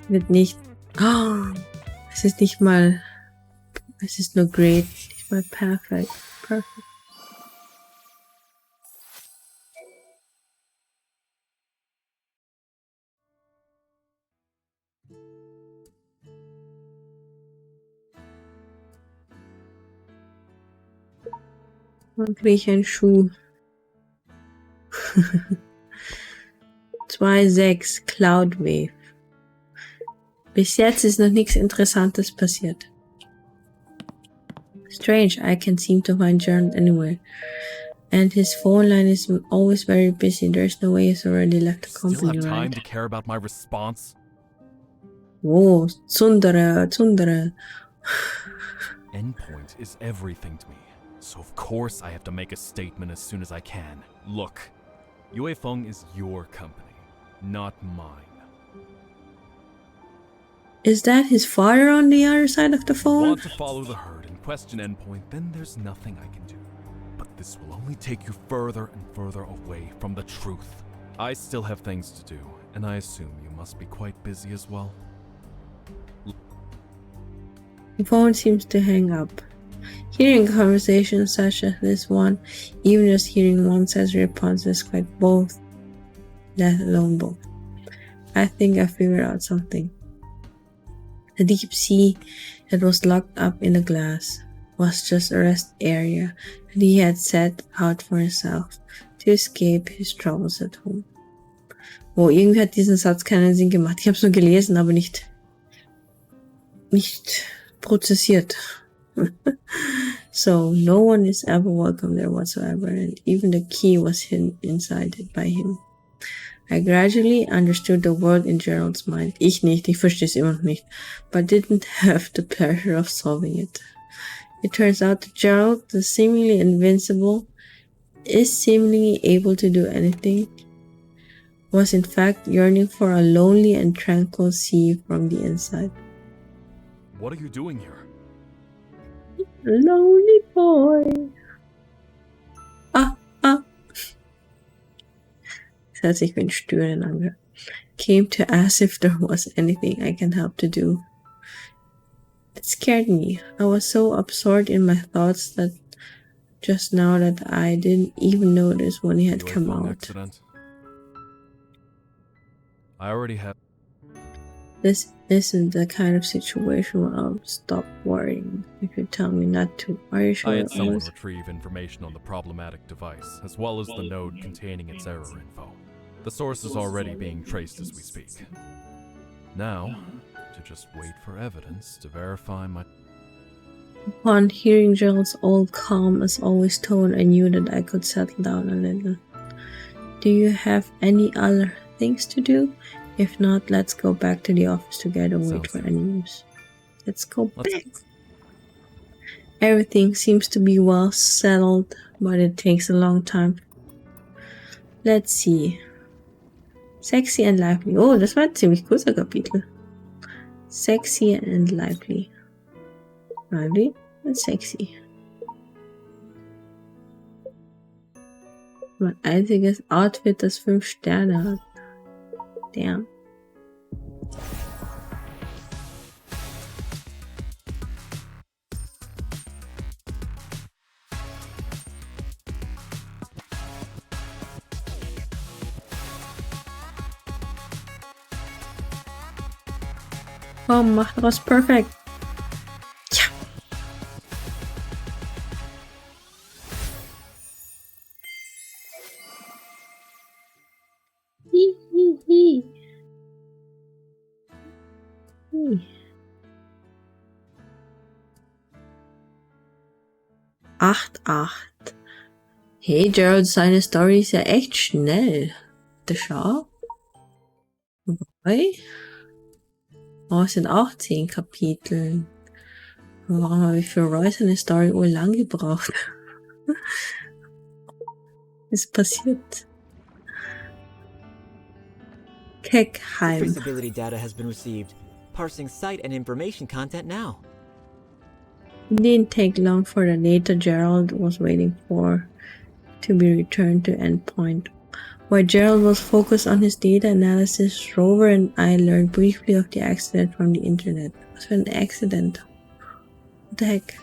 Wird nicht... Oh, es ist nicht mal... Es ist nur great, nicht mal perfect. Perfect. Dann kriege ich einen Schuh. 2,6 Cloud Wave. Bis jetzt ist noch nichts Interessantes passiert. Strange, I can't seem to find Gerald anywhere. And his phone line is always very busy. There's no way he's already left the Still company, have time right? to care about my response? Whoa, Tsundere. Endpoint is everything to me, so of course I have to make a statement as soon as I can. Look, Yue Feng is your company, not mine. Is that his father on the other side of the If you phone? want to follow the herd and question Endpoint, then there's nothing I can do. But this will only take you further and further away from the truth. I still have things to do, and I assume you must be quite busy as well. The phone seems to hang up. Hearing conversations such as this one, even just hearing one side's response is quite both, let alone both. I think I figured out something. The deep sea that was locked up in the glass was just a rest area that he had set out for himself to escape his troubles at home. Oh, irgendwie hat diesen Satz keinen Sinn gemacht. Ich habe es nur gelesen, aber nicht prozessiert. So no one is ever welcome there whatsoever, and even the key was hidden inside it by him. I gradually understood the world in Gerald's mind. Ich nicht, ich verstehe es immer noch nicht, but didn't have the pleasure of solving it. It turns out that Gerald, the seemingly invincible, is seemingly able to do anything, was in fact yearning for a lonely and tranquil sea from the inside. What are you doing here? Lonely boy. Es hat sich wie ein Stöhnen angehört. Came to ask if there was anything I can help to do. It scared me. I was so absorbed in my thoughts that just now that I didn't even notice when he had come out. Accident? I already have. This isn't the kind of situation where I'll stop worrying if you tell me not to. Are you sure I had it someone was? retrieve information on the problematic device, as well as the node containing its error info. The source is already being traced as we speak. Now, to just wait for evidence to verify my... Upon hearing Gerald's old calm as always tone, I knew that I could settle down a little. Do you have any other things to do? If not, let's go back to the office together and wait for any news. Let's go back. Everything seems to be well settled, but it takes a long time. Let's see. Sexy and lively. Oh, das war ein ziemlich kurzer Kapitel. Sexy and lively. Lively and sexy. Mein einziges Outfit, das 5 Sterne hat. Damn. Oh, mach was perfect. Ja. Hi. 8-8. Hey Gerald, seine Story ist ja echt schnell. Der Schau. Wobei. Oh, es sind auch 10 Kapitel. Warum habe ich für Roy seine Story wohl lang gebraucht? Was ist passiert? Keckheim. Traceability data has been received. Parsing site and information content now. It didn't take long for the data Gerald was waiting for to be returned to endpoint. While Gerald was focused on his data analysis, Rover and I learned briefly of the accident from the internet. Was für ein Accident? What the heck?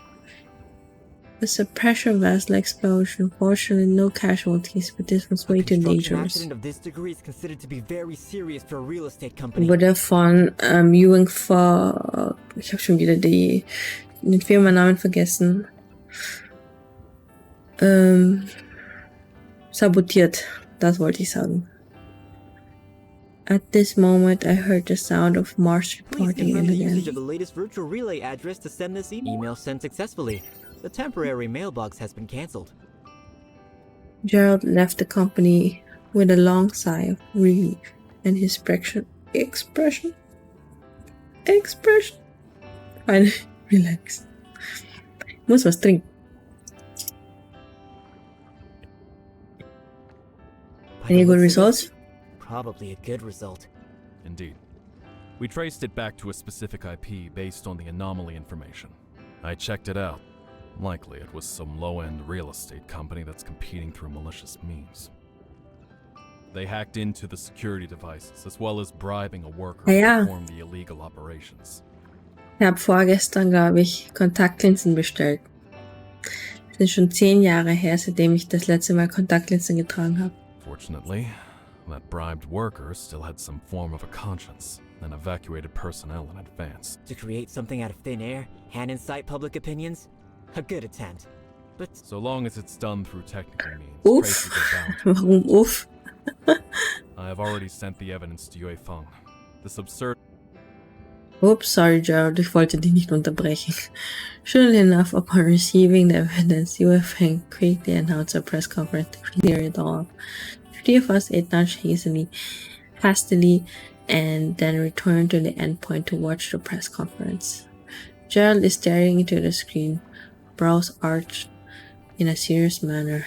It was a pressure vessel explosion. Fortunately, no casualties, but this was way too dangerous. Accident of this degree is considered to be very serious for a real estate company. Wurde von Ewing vor... Ich habe schon wieder den Firmennamen vergessen. Sabotiert. Das wollte ich sagen. At this moment, I heard the sound of Mars reporting in the again. usage of the latest virtual relay address to send this email sent successfully. The temporary mailbox has been cancelled. Gerald left the company with a long sigh of relief, and his expression finally relaxed. Muss was trinken. Any good results? Probably a good result. Indeed. We traced it back to a specific IP based on the anomaly information. I checked it out. Likely it was some low-end real estate company that's competing through malicious means. They hacked into the security devices as well as bribing a worker to perform the illegal operations. Ich habe vorgestern, glaube ich, Kontaktlinsen bestellt. Das sind schon 10 Jahre her, seitdem ich das letzte Mal Kontaktlinsen getragen habe. Fortunately, that bribed worker still had some form of a conscience and evacuated personnel in advance. To create something out of thin air and incite public opinions? A good attempt. But so long as it's done through technical means, traces are bound. Warum uff? I have already sent the evidence to Yue Feng. This absurd... Oops, sorry, Gerald, ich wollte dich nicht unterbrechen. Sure enough, upon receiving the evidence, UFA quickly announced a press conference to clear it all up. 3 of us ate lunch hastily, and then returned to the endpoint to watch the press conference. Gerald is staring into the screen, brows arched in a serious manner.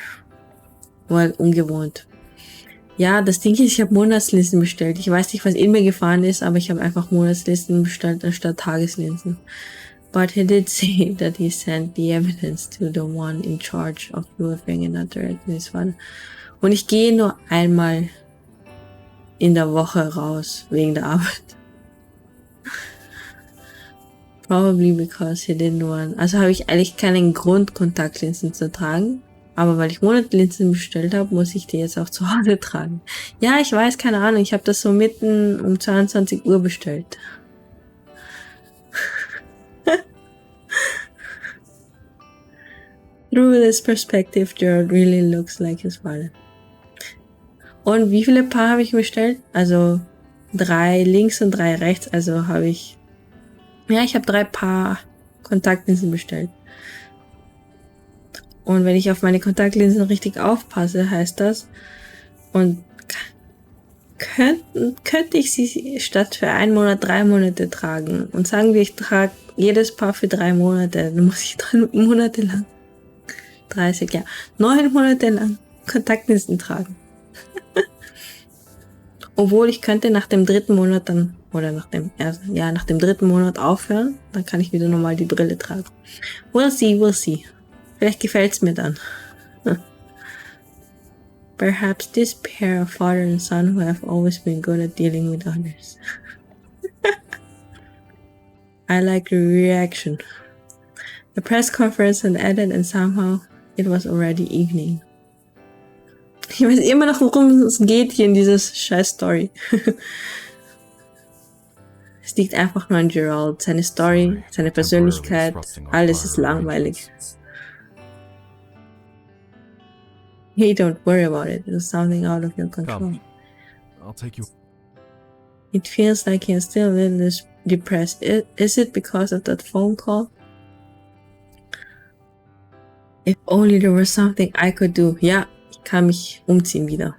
Well, ungewohnt. Ja, das Ding ist, ich habe Monatslisten bestellt. Ich weiß nicht, was in mir gefahren ist, aber ich habe einfach Monatslisten bestellt anstatt Tageslinsen. But he did say that he sent the evidence to the one in charge of UFing and other. Und ich gehe nur einmal in der Woche raus, wegen der Arbeit. Probably because he didn't want. Also habe ich eigentlich keinen Grund, Kontaktlinsen zu tragen. Aber weil ich Monatlinsen bestellt habe, muss ich die jetzt auch zu Hause tragen. Ja, ich weiß, keine Ahnung. Ich habe das so mitten um 22 Uhr bestellt. Through this perspective, Gerald really looks like his father. Und wie viele Paar habe ich bestellt? Also 3 links und 3 rechts. Also habe ich... Ja, ich habe 3 Paar Kontaktlinsen bestellt. Und wenn ich auf meine Kontaktlinsen richtig aufpasse, heißt das, und könnte ich sie statt für 1 Monat 3 Monate tragen. Und sagen wir, ich trage jedes Paar für 3 Monate, dann muss ich 3 Monate lang, 30, ja, 9 Monate lang Kontaktlinsen tragen. Obwohl ich könnte nach dem 3. Monat dann, oder nach dem 3. Monat aufhören, dann kann ich wieder normal die Brille tragen. We'll see. Vielleicht gefällt's mir dann. Perhaps this pair of father and son who have always been good at dealing with others. I like the reaction. The press conference had ended and somehow it was already evening. Ich weiß immer noch, worum es geht hier in dieser Scheiß-Story. Es liegt einfach nur an Gerald, seine Story, seine Persönlichkeit, alles ist langweilig. Hey, don't worry about it. It was something out of your control. Come. I'll take you. It feels like you're still a little depressed. Is it because of that phone call? If only there was something I could do. Ja, ich kann mich umziehen wieder.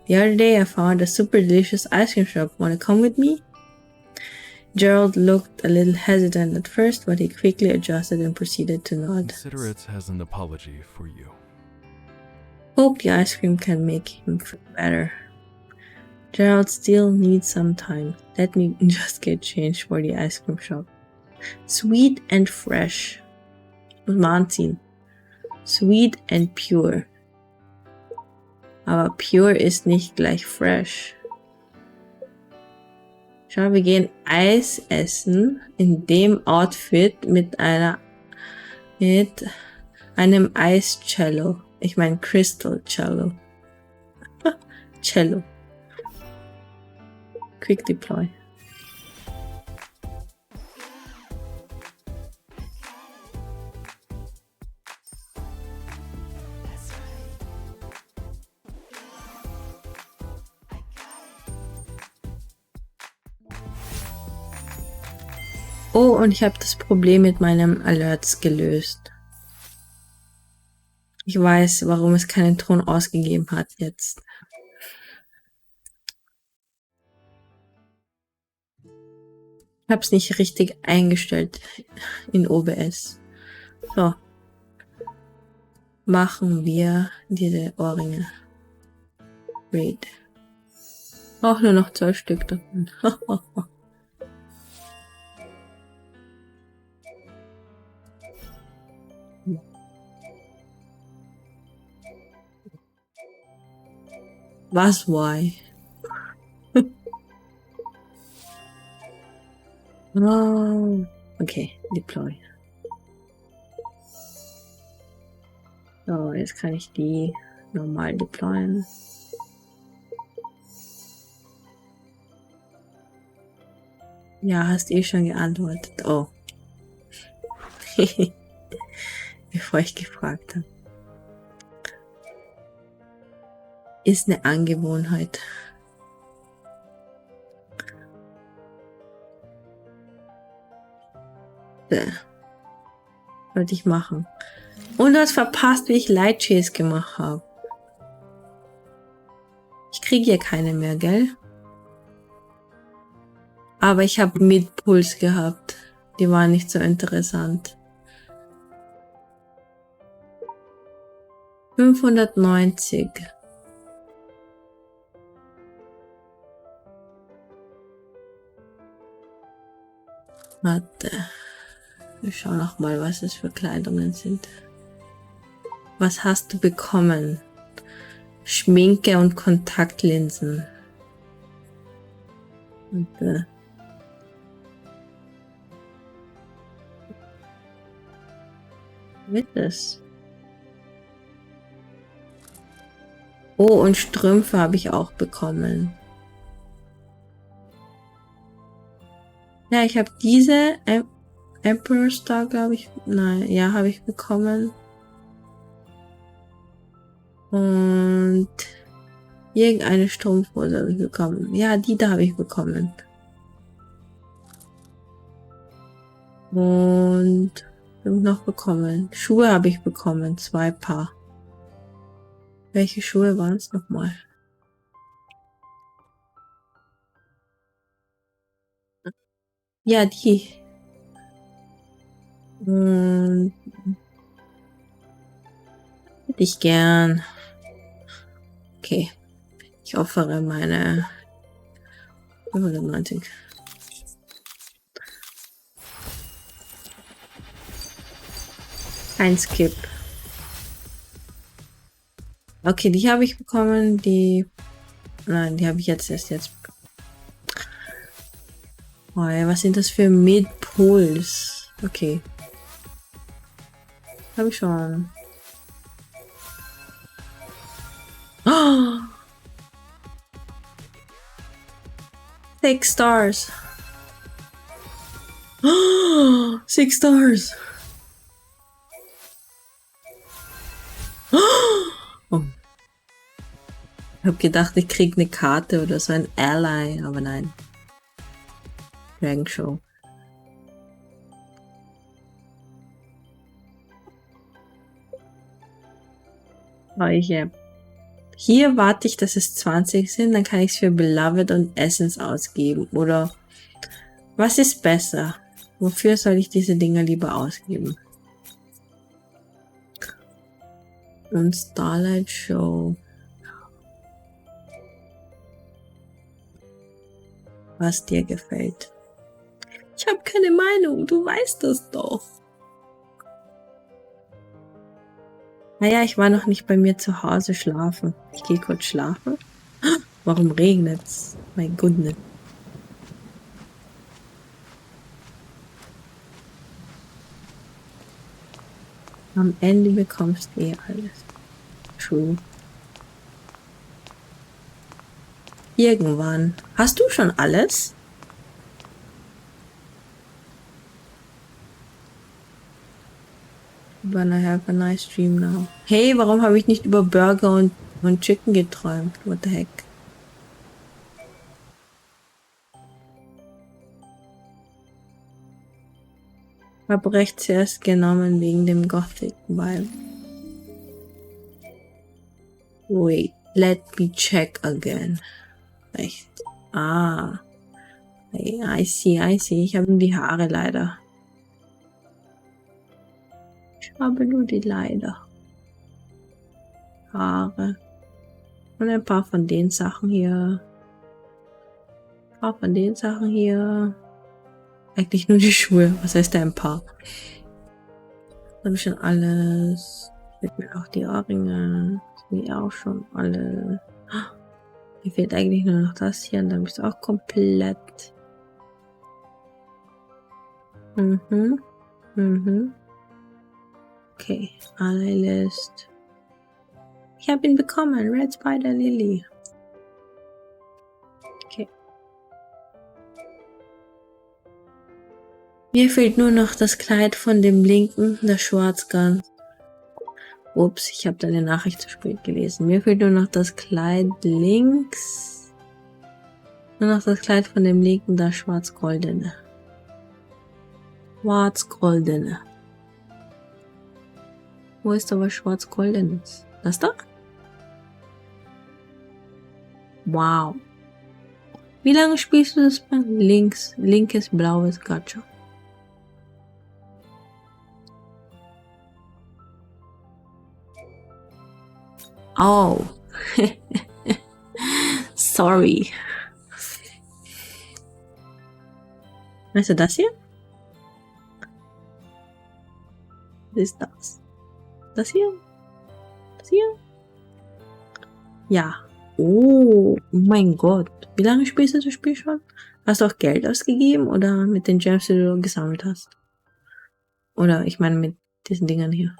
The other day I found a super delicious ice cream shop. Wanna come with me? Gerald looked a little hesitant at first, but he quickly adjusted and proceeded to nod. Consider it as an apology for you. Hope the ice cream can make him feel better. Gerald still needs some time. Let me just get changed for the ice cream shop. Sweet and fresh. Muss man anziehen. Sweet and pure. Aber pure ist nicht gleich fresh. Schau, wir gehen Eis essen in dem Outfit mit einem Eis-Cello. Ich meine Crystal Cello. Cello. Quick Deploy. Oh, und ich habe das Problem mit meinem Alerts gelöst. Ich weiß, warum es keinen Ton ausgegeben hat jetzt. Ich habe es nicht richtig eingestellt in OBS. So. Machen wir diese Ohrringe. Read. Auch nur noch 12 Stück davon. Was, why? Oh, okay, deploy. So, jetzt kann ich die normal deployen. Ja, hast eh schon geantwortet. Oh. Bevor ich gefragt habe. Ist eine Angewohnheit. Wollte ich machen. Und du hast verpasst, wie ich Light Chase gemacht habe. Ich kriege hier keine mehr, gell? Aber ich habe Mid-Puls gehabt. Die waren nicht so interessant. 590. Warte. Wir schauen noch mal, was es für Kleidungen sind. Was hast du bekommen? Schminke und Kontaktlinsen. Und, mit das? Oh, und Strümpfe habe ich auch bekommen. Ja, ich habe diese Emperor Star, glaube ich. Nein, ja, habe ich bekommen. Und irgendeine Strumpfhose habe ich bekommen. Ja, die da habe ich bekommen. Und was habe ich noch bekommen? Schuhe habe ich bekommen. 2 Paar. Welche Schuhe waren es nochmal? Ja, die. Und hätte ich gern. Okay. Ich opfere meine 95. Ein Skip. Okay, die habe ich bekommen. Die. Nein, die habe ich jetzt erst jetzt. Oh, ja, was sind das für Mid-Pools? Okay. Habe ich schon. Oh! 6 Stars. Oh, 6 Stars. Oh. Ich habe gedacht, ich krieg eine Karte oder so ein Ally, aber nein. Dragon Show. Hier warte ich, dass es 20 sind, dann kann ich es für Beloved und Essence ausgeben. Oder was ist besser? Wofür soll ich diese Dinger lieber ausgeben? Und Starlight Show. Was dir gefällt. Ich habe keine Meinung, du weißt das doch. Naja, ich war noch nicht bei mir zu Hause schlafen. Ich gehe kurz schlafen. Warum regnet's? Mein Goodness. Am Ende bekommst du eh alles. True. Irgendwann. Hast du schon alles? Wanna have a nice dream now. Hey, warum habe ich nicht über Burger und Chicken geträumt? What the heck? Hab rechts erst genommen wegen dem Gothic Vibe. Wait, let me check again. Echt. Ah. Hey, I see. Ich habe nur die Haare leider. Ich habe nur die leider. Haare. Und ein paar von den Sachen hier. Ein paar von den Sachen hier. Eigentlich nur die Schuhe. Was heißt da ein paar? Das habe ich schon alles. Fehlt mir auch die Ohrringe. Das habe ich auch schon alle. Mir fehlt eigentlich nur noch das hier. Und dann bist du auch komplett. Okay, Ally List. Ich habe ihn bekommen. Red Spider Lily. Okay. Mir fehlt nur noch das Kleid von dem linken, das Schwarzgans. Ups, ich habe deine Nachricht zu spät gelesen. Mir fehlt nur noch das Kleid links. Nur noch das Kleid von dem linken, das schwarz-goldene. Schwarz-goldene. Wo ist aber schwarz-goldenes? Das da? Wow. Wie lange spielst du das? Linkes blaues Gacha. Oh. Sorry. Weißt du das hier? Was ist das? Das hier? Das hier? Ja. Oh mein Gott. Wie lange spielst du das Spiel schon? Hast du auch Geld ausgegeben oder mit den Gems, die du gesammelt hast? Oder ich meine mit diesen Dingern hier.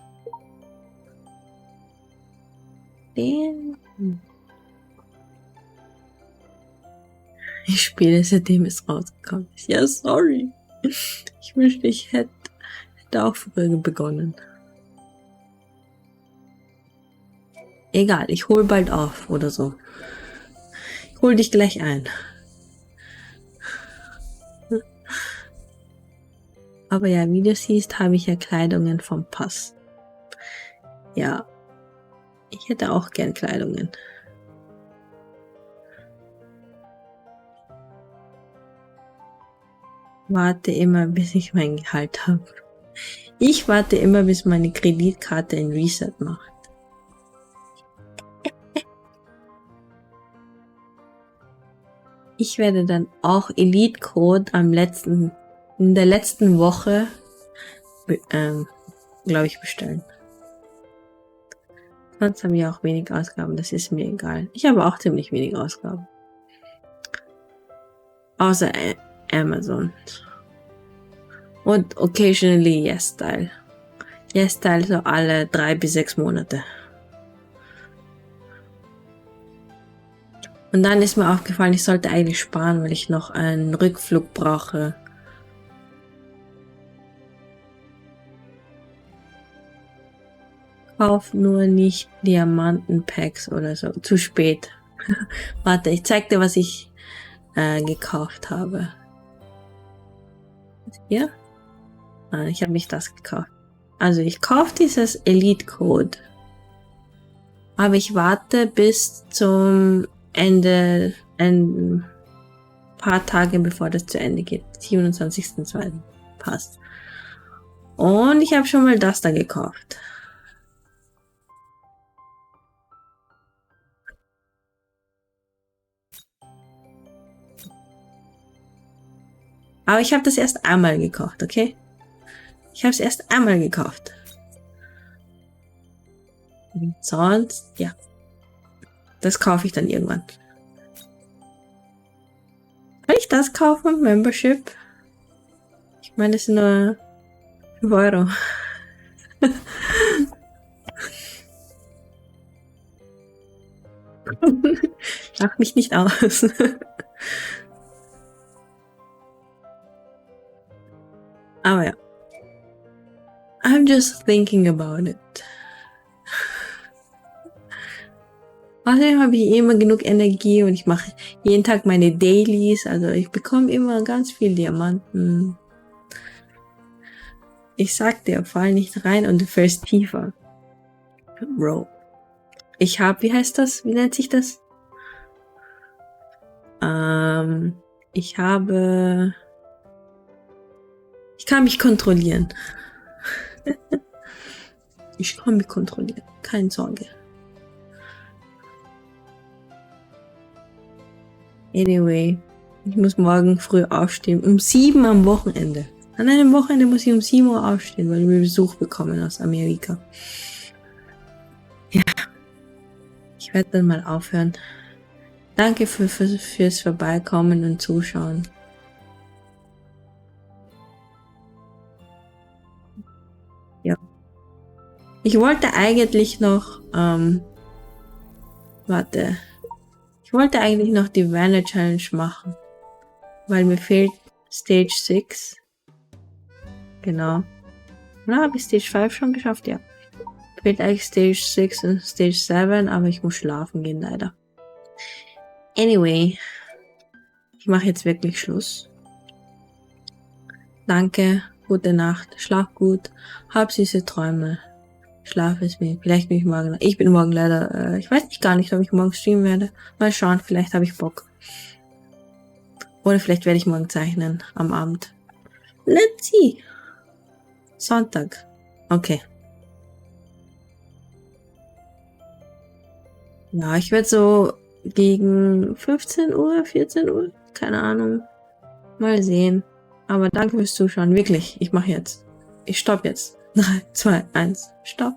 Ich spiele seitdem es rausgekommen ist. Ja, sorry. Ich wünschte, ich hätte auch früher begonnen. Egal, ich hol bald auf oder so. Ich hol dich gleich ein. Aber ja, wie du siehst, habe ich ja Kleidungen vom Pass. Ja, ich hätte auch gern Kleidungen. Warte immer, bis ich mein Gehalt habe. Ich warte immer, bis meine Kreditkarte ein Reset macht. Ich werde dann auch Elite Code in der letzten Woche, glaube ich, bestellen. Sonst habe ich auch wenig Ausgaben, das ist mir egal. Ich habe auch ziemlich wenig Ausgaben. Außer Amazon. Und occasionally YesStyle. YesStyle so alle 3 bis 6 Monate. Und dann ist mir aufgefallen, ich sollte eigentlich sparen, weil ich noch einen Rückflug brauche. Kauf nur nicht Diamantenpacks oder so. Zu spät. Warte, ich zeig dir, was ich gekauft habe. Hier? Ah, ich habe nicht das gekauft. Also ich kaufe dieses Elite Code. Aber ich warte bis zum Ende, ein paar Tage bevor das zu Ende geht. 27.02. Passt. Und ich habe schon mal das da gekauft. Aber ich habe das erst einmal gekauft, okay? Ich habe es erst einmal gekauft. Und sonst, ja. Das kaufe ich dann irgendwann. Kann ich das kaufen? Membership? Ich meine, das sind nur 5 Euro. Lach mich nicht aus. Aber ja. I'm just thinking about it. Außerdem habe ich immer genug Energie und ich mache jeden Tag meine Dailies. Also ich bekomme immer ganz viel Diamanten. Ich sag dir, fall nicht rein und du fällst tiefer. Bro. Ich habe, wie heißt das? Wie nennt sich das? Ich kann mich kontrollieren. Ich kann mich kontrollieren. Keine Sorge. Anyway, ich muss morgen früh aufstehen. Um 7 am Wochenende. An einem Wochenende muss ich um 7 Uhr aufstehen, weil wir Besuch bekommen aus Amerika. Ja. Ich werde dann mal aufhören. Danke fürs Vorbeikommen und Zuschauen. Ja. Ich wollte eigentlich noch, Ich wollte eigentlich noch die Vanilla Challenge machen. Weil mir fehlt Stage 6. Genau. Oder habe ich Stage 5 schon geschafft? Ja. Fehlt eigentlich Stage 6 und Stage 7, aber ich muss schlafen gehen, leider. Anyway. Ich mache jetzt wirklich Schluss. Danke Gute Nacht. Schlaf gut. Hab süße Träume. Schlaf es mir. Vielleicht bin ich morgen. Ich bin morgen leider. Ich weiß gar nicht, ob ich morgen streamen werde. Mal schauen. Vielleicht habe ich Bock. Oder vielleicht werde ich morgen zeichnen. Am Abend. Let's see. Sonntag. Okay. Ja, ich werde so gegen 15 Uhr, 14 Uhr. Keine Ahnung. Mal sehen. Aber danke fürs Zuschauen. Wirklich. Ich mache jetzt. Ich stopp jetzt. 3, 2, 1. Stopp.